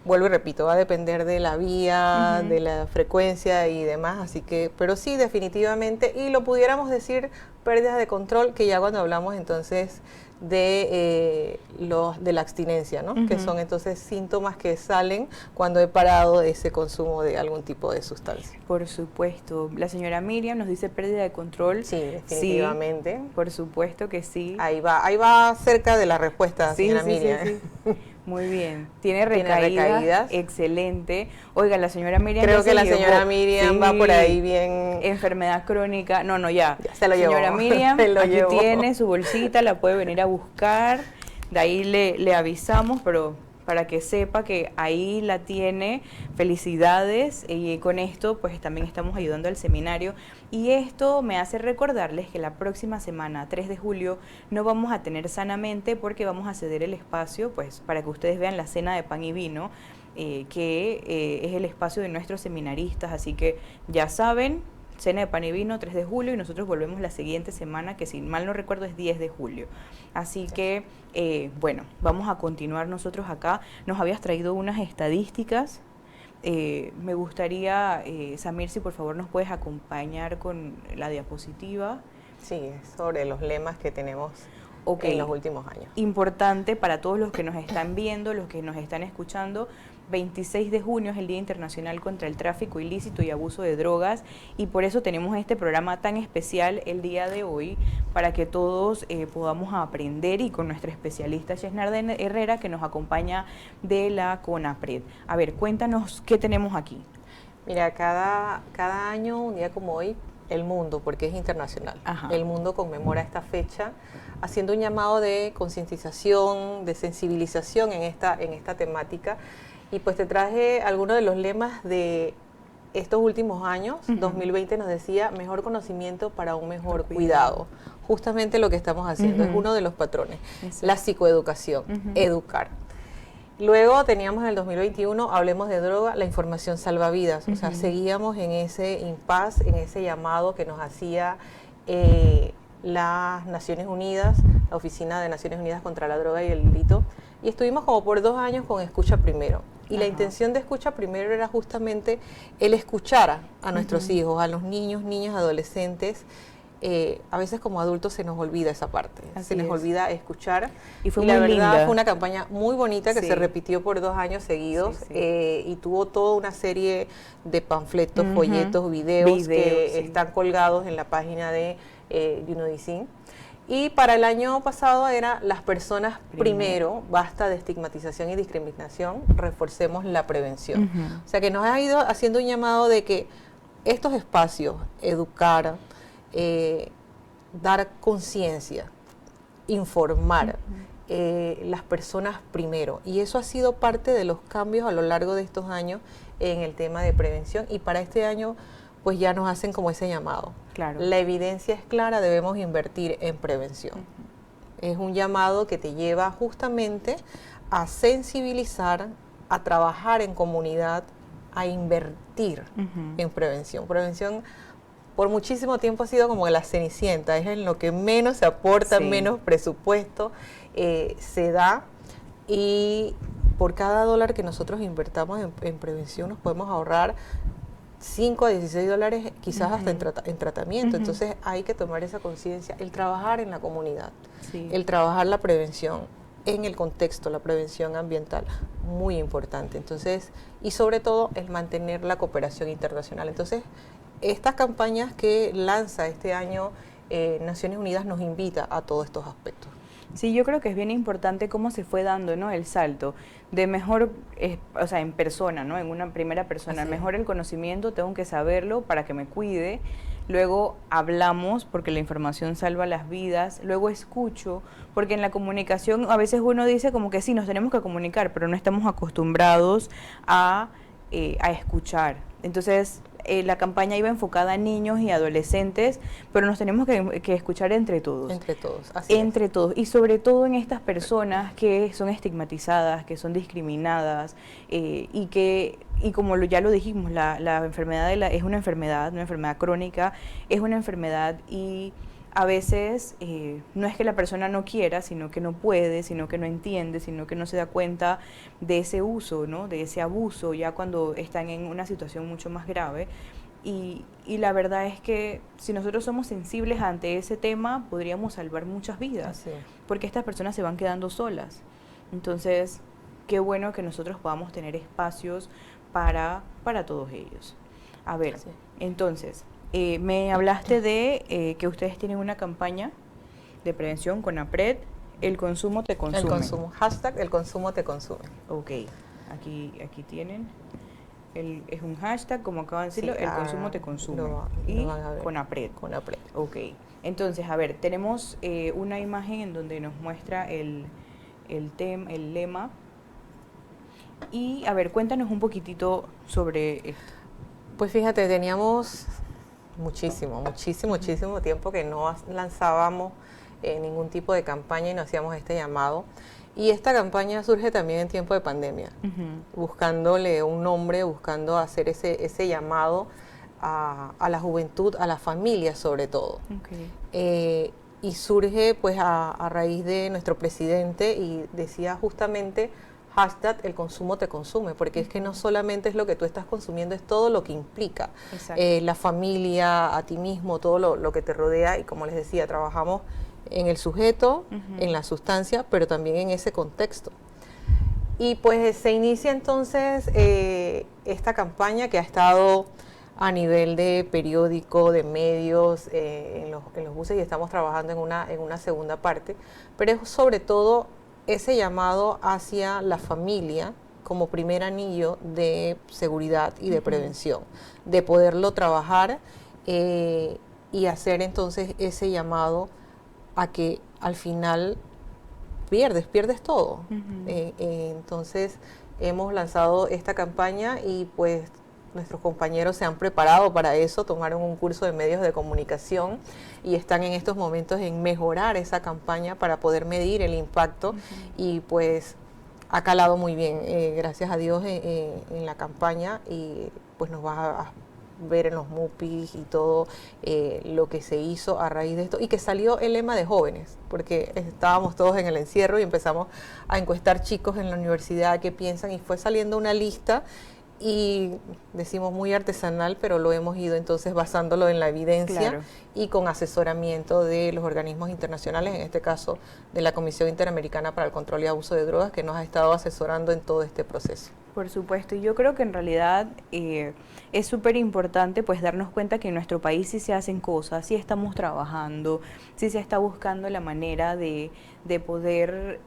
vuelvo y repito, va a depender de la vía, de la frecuencia y demás, así que, pero sí, definitivamente, y lo pudiéramos decir pérdidas de control, que ya cuando hablamos entonces de la abstinencia, ¿no? Que son entonces síntomas que salen cuando he parado ese consumo de algún tipo de sustancia. Por supuesto. La señora Miriam nos dice pérdida de control. Sí, definitivamente. Sí, por supuesto que sí. Ahí va cerca de la respuesta, señora Miriam. Sí. Muy bien. ¿Tiene recaídas? Excelente. Oiga, la señora Miriam... Creo que la señora Miriam va por ahí bien... Enfermedad crónica. No, ya se lo señora llevó. Miriam, aquí tiene su bolsita, la puede venir a buscar. De ahí le avisamos, pero para que sepa que ahí la tiene. Felicidades. Y con esto, pues también estamos ayudando al seminario. Y esto me hace recordarles que la próxima semana, 3 de julio, no vamos a tener Sanamente porque vamos a ceder el espacio, pues, para que ustedes vean la cena de pan y vino, que es el espacio de nuestros seminaristas. Así que ya saben, cena de pan y vino, 3 de julio, y nosotros volvemos la siguiente semana, que si mal no recuerdo es 10 de julio. Así que, bueno, vamos a continuar nosotros acá. Nos habías traído unas estadísticas Me gustaría, Samir, si por favor nos puedes acompañar con la diapositiva. Sí, es sobre los lemas que tenemos en los últimos años. Importante para todos los que nos están viendo, los que nos están escuchando. 26 de junio es el Día Internacional contra el Tráfico Ilícito y Abuso de Drogas, y por eso tenemos este programa tan especial el día de hoy, para que todos podamos aprender, y con nuestra especialista Yesnarda Herrera, que nos acompaña de la CONAPRED. A ver, cuéntanos qué tenemos aquí. Mira, cada año, un día como hoy, el mundo, porque es internacional, el mundo conmemora esta fecha haciendo un llamado de concientización, de sensibilización en esta temática. Y pues te traje algunos de los lemas de estos últimos años. 2020 nos decía, mejor conocimiento para un mejor cuidado. Justamente lo que estamos haciendo, es uno de los patrones. Exacto. La psicoeducación, educar. Luego teníamos en el 2021, hablemos de droga, la información salva vidas. O sea, seguíamos en ese impasse, en ese llamado que nos hacía las Naciones Unidas, la Oficina de Naciones Unidas contra la Droga y el Delito. Y estuvimos como por 2 años con Escucha Primero. Y la intención de Escucha Primero era justamente el escuchar a nuestros hijos, a los niños, niñas, adolescentes. A veces como adultos se nos olvida esa parte, se nos olvida escuchar. Y la verdad fue una campaña muy bonita que se repitió por 2 años seguidos, y tuvo toda una serie de panfletos, folletos, videos que están colgados en la página de UNODICIN. Y para el año pasado era las personas primero, basta de estigmatización y discriminación, reforcemos la prevención. O sea que nos ha ido haciendo un llamado de que estos espacios, educar, dar conciencia, informar, las personas primero. Y eso ha sido parte de los cambios a lo largo de estos años en el tema de prevención, y para este año pues ya nos hacen como ese llamado. Claro. La evidencia es clara, debemos invertir en prevención. Es un llamado que te lleva justamente a sensibilizar, a trabajar en comunidad, a invertir en prevención. Prevención por muchísimo tiempo ha sido como la cenicienta, es en lo que menos se aporta, menos presupuesto se da, y por cada dólar que nosotros invertamos en prevención nos podemos ahorrar 5 a 16 dólares quizás hasta en tratamiento. Entonces hay que tomar esa conciencia, el trabajar en la comunidad, el trabajar la prevención en el contexto, la prevención ambiental, muy importante. Entonces, y sobre todo el mantener la cooperación internacional. Entonces, estas campañas que lanza este año Naciones Unidas nos invita a todos estos aspectos. Sí, yo creo que es bien importante cómo se fue dando, ¿no?, el salto de mejor, o sea, en persona, ¿no?, en una primera persona. Mejor el conocimiento, tengo que saberlo para que me cuide. Luego hablamos, porque la información salva las vidas. Luego escucho, porque en la comunicación a veces uno dice como que sí, nos tenemos que comunicar, pero no estamos acostumbrados a escuchar. Entonces, la campaña iba enfocada a niños y adolescentes, pero nos tenemos que escuchar entre todos. Entre todos, así entre todos. Y sobre todo en estas personas que son estigmatizadas, que son discriminadas, y como ya lo dijimos, la enfermedad es una enfermedad crónica, es una enfermedad, y a veces no es que la persona no quiera, sino que no puede, sino que no entiende, sino que no se da cuenta de ese uso, ¿no?, de ese abuso, ya cuando están en una situación mucho más grave. Y la verdad es que si nosotros somos sensibles ante ese tema, podríamos salvar muchas vidas, porque estas personas se van quedando solas. Entonces, qué bueno que nosotros podamos tener espacios para todos ellos. A ver, entonces, me hablaste de que ustedes tienen una campaña de prevención con CONAPRED, el consumo te consume. El consumo, hashtag el consumo te consume. Ok, aquí tienen, es un hashtag, como acaban de decirlo, el consumo te consume. Y CONAPRED. CONAPRED. Ok, entonces, a ver, tenemos una imagen en donde nos muestra el lema. Y, a ver, cuéntanos un poquitito sobre esto. Pues fíjate, teníamos muchísimo tiempo que no lanzábamos ningún tipo de campaña y no hacíamos este llamado. Y esta campaña surge también en tiempo de pandemia, buscándole un nombre, buscando hacer ese llamado a la juventud, a la familia sobre todo. Y surge pues a raíz de nuestro presidente, y decía justamente hashtag el consumo te consume, porque es que no solamente es lo que tú estás consumiendo, es todo lo que implica. La familia, a ti mismo, todo lo que te rodea, y como les decía, trabajamos en el sujeto, en la sustancia, pero también en ese contexto. Y pues se inicia entonces esta campaña que ha estado a nivel de periódico, de medios, en los buses, y estamos trabajando en una segunda parte, pero es sobre todo ese llamado hacia la familia como primer anillo de seguridad y de prevención, de poderlo trabajar y hacer entonces ese llamado a que al final pierdes todo. Entonces hemos lanzado esta campaña y pues nuestros compañeros se han preparado para eso, tomaron un curso de medios de comunicación y están en estos momentos en mejorar esa campaña para poder medir el impacto y pues ha calado muy bien, gracias a Dios, en la campaña, y pues nos va a ver en los MUPIs y todo lo que se hizo a raíz de esto, y que salió el lema de jóvenes, porque estábamos todos en el encierro y empezamos a encuestar chicos en la universidad qué piensan, y fue saliendo una lista, y decimos muy artesanal, pero lo hemos ido entonces basándolo en la evidencia y con asesoramiento de los organismos internacionales, en este caso de la Comisión Interamericana para el Control y Abuso de Drogas, que nos ha estado asesorando en todo este proceso. Por supuesto, y yo creo que en realidad es súper importante pues darnos cuenta que en nuestro país sí se hacen cosas, sí estamos trabajando, sí se está buscando la manera de poder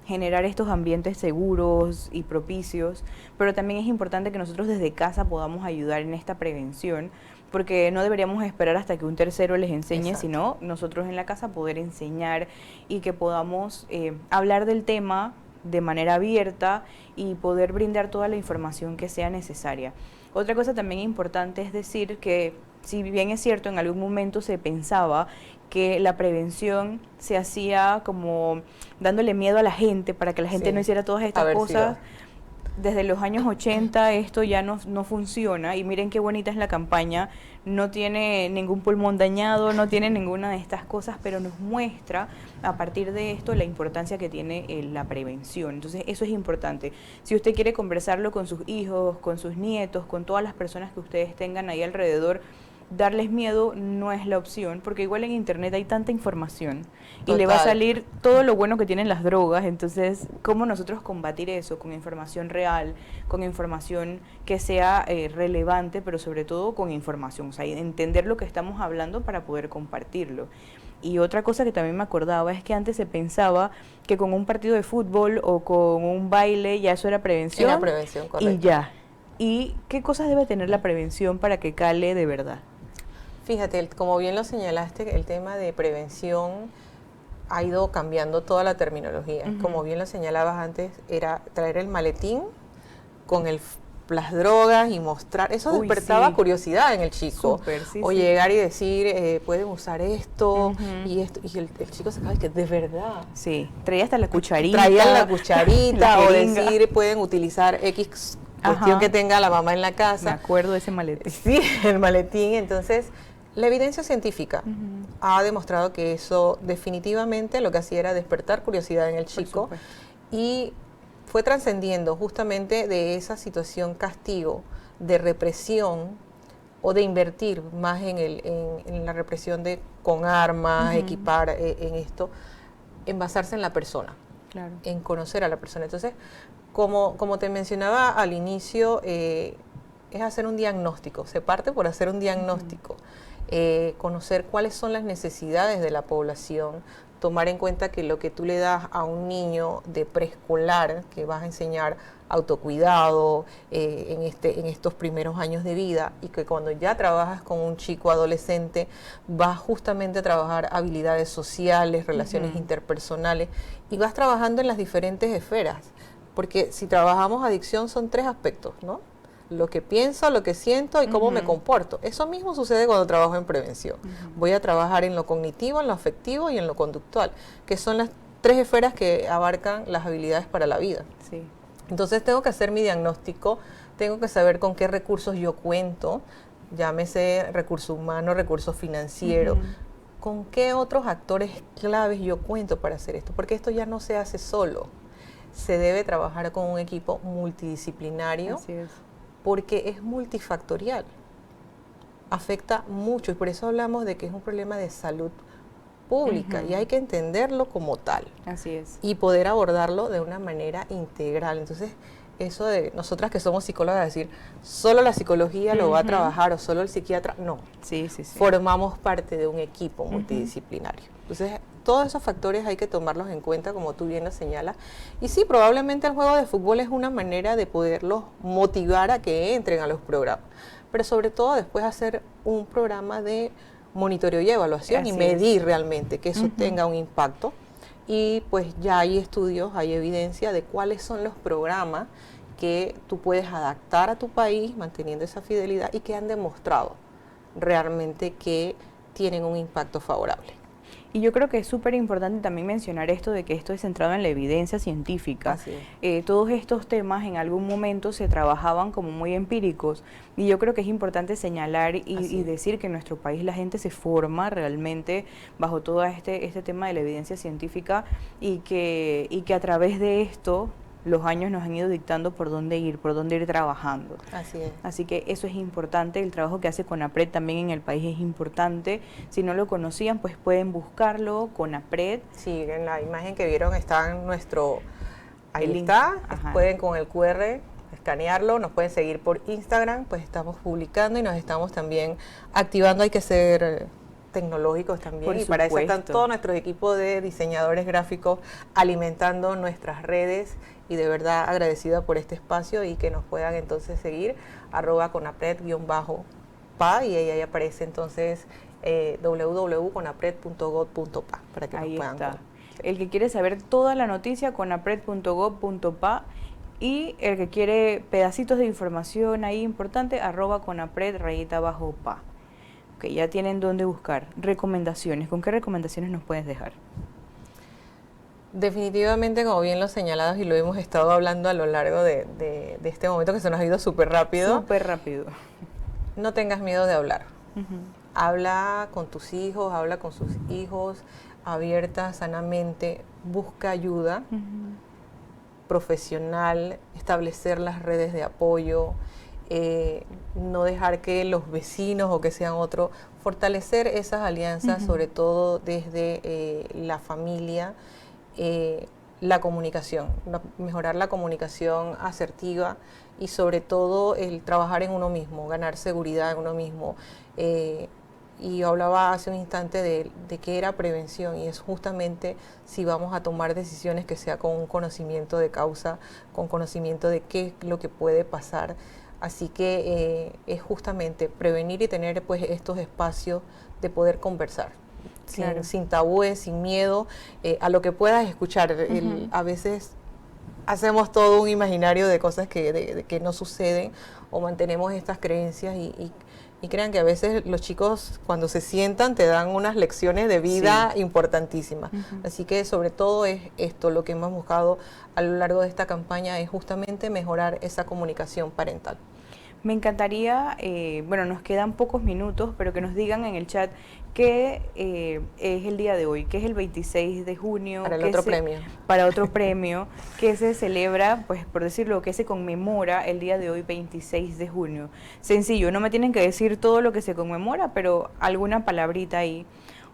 generar estos ambientes seguros y propicios, pero también es importante que nosotros desde casa podamos ayudar en esta prevención, porque no deberíamos esperar hasta que un tercero les enseñe, sino nosotros en la casa poder enseñar y que podamos hablar del tema de manera abierta y poder brindar toda la información que sea necesaria. Otra cosa también importante es decir que, si bien es cierto, en algún momento se pensaba que la prevención se hacía como dándole miedo a la gente para que la gente no hiciera todas estas cosas. Desde los años 80 esto ya no funciona, y miren qué bonita es la campaña, no tiene ningún pulmón dañado, no tiene ninguna de estas cosas, pero nos muestra a partir de esto la importancia que tiene la prevención. Entonces eso es importante. Si usted quiere conversarlo con sus hijos, con sus nietos, con todas las personas que ustedes tengan ahí alrededor, darles miedo no es la opción, porque igual en internet hay tanta información y le va a salir todo lo bueno que tienen las drogas. Entonces, ¿cómo nosotros combatir eso? Con información real, con información que sea relevante, pero sobre todo con información, o sea, entender lo que estamos hablando para poder compartirlo. Y otra cosa que también me acordaba es que antes se pensaba que con un partido de fútbol o con un baile ya eso era prevención. Era prevención, correcto. Y ya. ¿Y qué cosas debe tener la prevención para que cale de verdad? Fíjate, como bien lo señalaste, el tema de prevención ha ido cambiando toda la terminología. Como bien lo señalabas antes, era traer el maletín con las drogas y mostrar. Eso despertaba curiosidad en el chico. Llegar y decir, pueden usar esto y esto. Y el chico se acaba de que de verdad. Sí, traía hasta la cucharita. Traían la cucharita o decir, pueden utilizar X cuestión que tenga la mamá en la casa. Me acuerdo de ese maletín. Sí, el maletín. Entonces, la evidencia científica ha demostrado que eso definitivamente lo que hacía era despertar curiosidad en el chico, y fue trascendiendo justamente de esa situación castigo, de represión, o de invertir más en la represión con armas, equipar en esto, en basarse en la persona, en conocer a la persona. Entonces, como te mencionaba al inicio, es hacer un diagnóstico, se parte por hacer un diagnóstico. Conocer cuáles son las necesidades de la población, tomar en cuenta que lo que tú le das a un niño de preescolar, que vas a enseñar autocuidado en estos primeros años de vida, y que cuando ya trabajas con un chico adolescente vas justamente a trabajar habilidades sociales, relaciones interpersonales, y vas trabajando en las diferentes esferas, porque si trabajamos adicción son 3 aspectos, ¿no? Lo que pienso, lo que siento y cómo me comporto. Eso mismo sucede cuando trabajo en prevención. Voy a trabajar en lo cognitivo, en lo afectivo y en lo conductual, que son las 3 esferas que abarcan las habilidades para la vida. Entonces tengo que hacer mi diagnóstico, tengo que saber con qué recursos yo cuento, llámese recurso humano, recurso financiero, con qué otros actores claves yo cuento para hacer esto, porque esto ya no se hace solo. se debe trabajar con un equipo multidisciplinario. Así es. Porque es multifactorial, afecta mucho y por eso hablamos de que es un problema de salud pública y hay que entenderlo como tal. Así es. Y poder abordarlo de una manera integral. Entonces, eso de nosotras que somos psicólogas, decir, solo la psicología lo va a trabajar o solo el psiquiatra, no. Sí. Formamos parte de un equipo multidisciplinario. Entonces, todos esos factores hay que tomarlos en cuenta, como tú bien lo señalas. Y sí, probablemente el juego de fútbol es una manera de poderlos motivar a que entren a los programas. Pero sobre todo después hacer un programa de monitoreo y evaluación y medir realmente que eso tenga un impacto. Y pues ya hay estudios, hay evidencia de cuáles son los programas que tú puedes adaptar a tu país manteniendo esa fidelidad y que han demostrado realmente que tienen un impacto favorable. Y yo creo que es súper importante también mencionar esto de que esto es centrado en la evidencia científica. Así es. Todos estos temas en algún momento se trabajaban como muy empíricos y yo creo que es importante señalar y decir que en nuestro país la gente se forma realmente bajo todo este tema de la evidencia científica y que a través de esto los años nos han ido dictando por dónde ir trabajando. Así es. Así que eso es importante, el trabajo que hace CONAPRED también en el país es importante. Si no lo conocían, pues pueden buscarlo, CONAPRED. Sí, en la imagen que vieron está en nuestro... Ahí El link. está, Ajá. pueden con el QR escanearlo, nos pueden seguir por Instagram, pues estamos publicando y nos estamos también activando, hay que ser tecnológicos también Por y para eso están supuesto. todos nuestros equipos de diseñadores gráficos alimentando nuestras redes y de verdad agradecida por este espacio y que nos puedan entonces seguir @conapred_pa y ahí aparece entonces www.conapred.gov.pa para que Ahí nos puedan está. ver. El que quiere saber toda la noticia, conapred.gov.pa, y el que quiere pedacitos de información ahí importante, @conapred_pa. Ok, ya tienen dónde buscar. Recomendaciones. ¿Con qué recomendaciones nos puedes dejar? Definitivamente, como bien lo señalados y lo hemos estado hablando a lo largo de este momento que se nos ha ido súper rápido, Súper rápido. no tengas miedo de hablar. Ujú. Habla con tus hijos, habla con sus hijos, abierta, sanamente, busca ayuda profesional, establecer las redes de apoyo, no dejar que los vecinos o que sean otros, fortalecer esas alianzas, sobre todo desde la familia, la comunicación, mejorar la comunicación asertiva y sobre todo el trabajar en uno mismo, ganar seguridad en uno mismo. Y yo hablaba hace un instante de qué era prevención y es justamente si vamos a tomar decisiones que sea con un conocimiento de causa, con conocimiento de qué es lo que puede pasar. Así que es justamente prevenir y tener pues estos espacios de poder conversar. Claro. Sin tabúes, sin miedo, a lo que puedas escuchar. A veces hacemos todo un imaginario de cosas que no suceden o mantenemos estas creencias y crean que a veces los chicos cuando se sientan te dan unas lecciones de vida importantísimas. Así que sobre todo es esto, lo que hemos buscado a lo largo de esta campaña es justamente mejorar esa comunicación parental. Me encantaría, bueno, nos quedan pocos minutos, pero que nos digan en el chat qué es el día de hoy, qué es el 26 de junio. Para el otro premio. Para otro premio, que se celebra, pues por decirlo, que se conmemora el día de hoy, 26 de junio. Sencillo, no me tienen que decir todo lo que se conmemora, pero alguna palabrita ahí.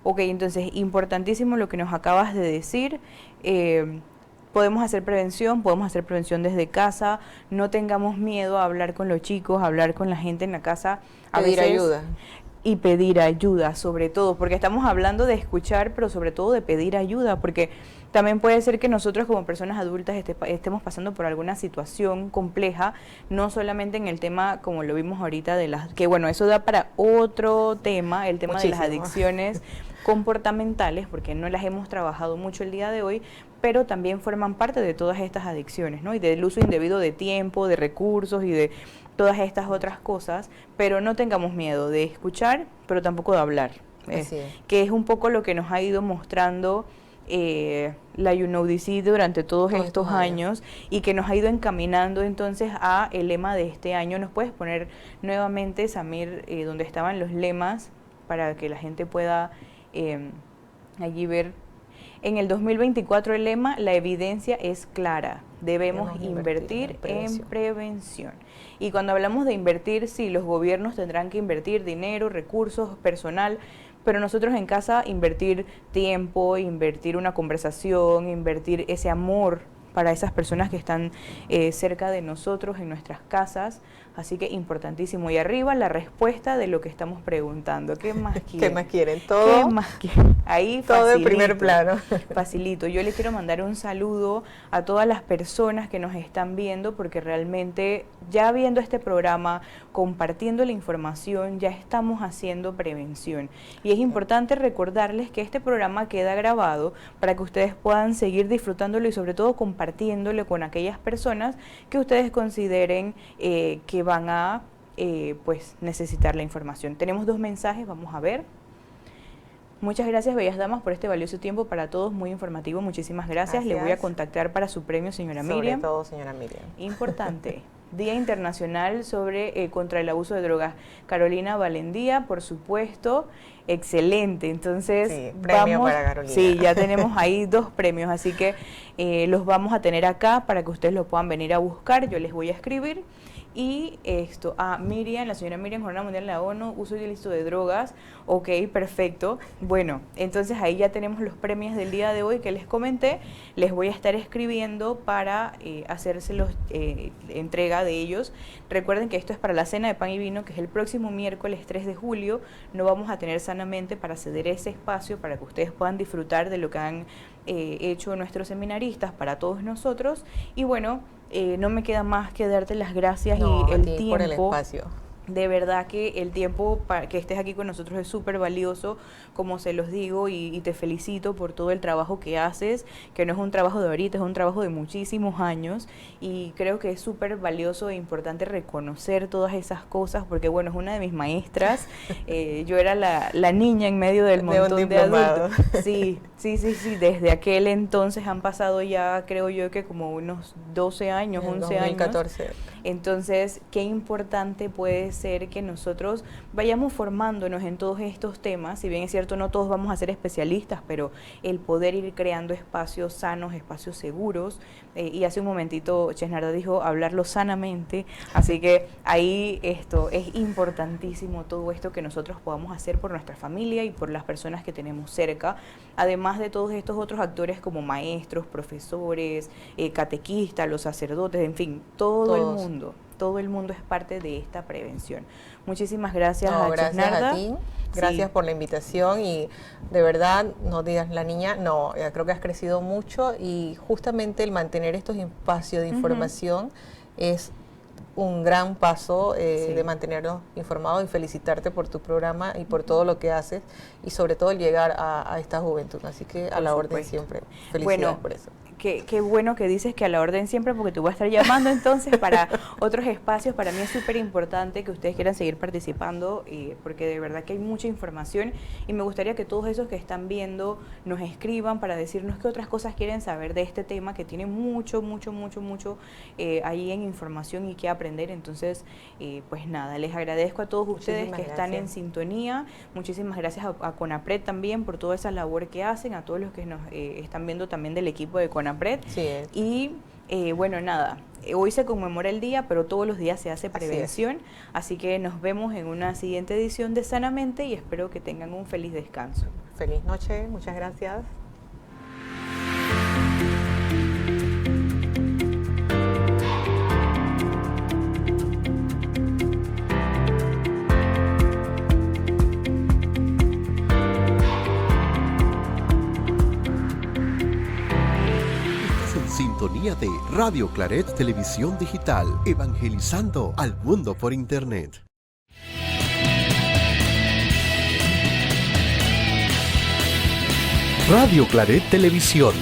Ok, entonces, importantísimo lo que nos acabas de decir. Podemos hacer prevención desde casa, no tengamos miedo a hablar con los chicos, a hablar con la gente en la casa. Pedir ayuda. Y pedir ayuda, sobre todo, porque estamos hablando de escuchar, pero sobre todo de pedir ayuda, porque también puede ser que nosotros como personas adultas estemos pasando por alguna situación compleja, no solamente en el tema, como lo vimos ahorita, que bueno, eso da para otro tema, el tema de las adicciones comportamentales, porque no las hemos trabajado mucho el día de hoy, pero también forman parte de todas estas adicciones, ¿no? Y del uso indebido de tiempo, de recursos y de todas estas otras cosas, pero no tengamos miedo de escuchar, pero tampoco de hablar, que es un poco lo que nos ha ido mostrando la UNODC durante todos estos años y que nos ha ido encaminando entonces a el lema de este año. ¿Nos puedes poner nuevamente, Samir, donde estaban los lemas para que la gente pueda allí ver? En el 2024 el lema, la evidencia es clara, debemos invertir en prevención. Y cuando hablamos de invertir, sí, los gobiernos tendrán que invertir dinero, recursos, personal, pero nosotros en casa invertir tiempo, invertir una conversación, invertir ese amor para esas personas que están cerca de nosotros, en nuestras casas. Así que importantísimo. Y arriba la respuesta de lo que estamos preguntando. ¿Qué más quieren? ¿Qué más quieren? Todo. ¿Qué más quieren? Ahí todo facilito, en primer plano. Facilito. Yo les quiero mandar un saludo a todas las personas que nos están viendo, porque realmente ya viendo este programa, compartiendo la información, ya estamos haciendo prevención. Y es importante recordarles que este programa queda grabado para que ustedes puedan seguir disfrutándolo y sobre todo compartiéndolo con aquellas personas que ustedes consideren que van a pues necesitar la información. Tenemos 2 mensajes, vamos a ver. Muchas gracias, bellas damas, por este valioso tiempo para todos, muy informativo, muchísimas gracias. Le voy a contactar para su premio, señora Miriam. Sobre todo, señora Miriam. Importante. Día Internacional sobre contra el abuso de drogas. Carolina Valendía, por supuesto, excelente. Entonces, sí, premio para Carolina. Sí, ya tenemos ahí 2 premios, así que los vamos a tener acá para que ustedes lo puedan venir a buscar. Yo les voy a escribir. Y esto, Miriam, la señora Miriam, Jornada Mundial de la ONU, uso ilícito de drogas. Ok, perfecto. Bueno, entonces ahí ya tenemos los premios del día de hoy que les comenté. Les voy a estar escribiendo para hacérselos entrega de ellos. Recuerden que esto es para la cena de pan y vino, que es el próximo miércoles 3 de julio. No vamos a tener Sanamente para ceder ese espacio para que ustedes puedan disfrutar de lo que han hecho nuestros seminaristas para todos nosotros. Y bueno, no me queda más que darte las gracias y el tiempo. Por el espacio. De verdad que el tiempo para que estés aquí con nosotros es súper valioso, como se los digo, y te felicito por todo el trabajo que haces, que no es un trabajo de ahorita, es un trabajo de muchísimos años, y creo que es súper valioso e importante reconocer todas esas cosas, porque bueno, es una de mis maestras. Yo era la niña en medio del montón de adultos. Sí, desde aquel entonces han pasado ya, creo yo, que como unos 12 años, 11 2014. años. Entonces, qué importante puede ser que nosotros vayamos formándonos en todos estos temas. Si bien es cierto, no todos vamos a ser especialistas, pero el poder ir creando espacios sanos, espacios seguros. Y hace un momentito Chesnarda dijo hablarlo sanamente, así que ahí esto es importantísimo, todo esto que nosotros podamos hacer por nuestra familia y por las personas que tenemos cerca, además de todos estos otros actores como maestros, profesores, catequistas, los sacerdotes, en fin, todo el mundo es parte de esta prevención. Muchísimas gracias a Chesnarda. A ti. Gracias por la invitación y de verdad, no digas la niña, no, creo que has crecido mucho y justamente el mantener estos espacios de información es un gran paso de mantenernos informados y felicitarte por tu programa y por todo lo que haces y sobre todo el llegar a esta juventud. Así que a la orden siempre. Felicidades por eso. Qué bueno que dices que a la orden siempre, porque te voy a estar llamando entonces para otros espacios. Para mí es súper importante que ustedes quieran seguir participando, porque de verdad que hay mucha información y me gustaría que todos esos que están viendo nos escriban para decirnos qué otras cosas quieren saber de este tema, que tiene mucho ahí en información y que aprender. Entonces, pues nada, les agradezco a todos ustedes que están en sintonía. Muchísimas gracias a CONAPRED también por toda esa labor que hacen, a todos los que nos están viendo también del equipo de CONAPRED. Y bueno, nada, hoy se conmemora el día, pero todos los días se hace prevención, así que nos vemos en una siguiente edición de Sanamente y espero que tengan un feliz descanso. Feliz noche, muchas gracias. Sintonía de Radio Claret Televisión Digital, evangelizando al mundo por Internet. Radio Claret Televisión,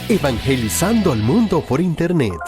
evangelizando al mundo por Internet.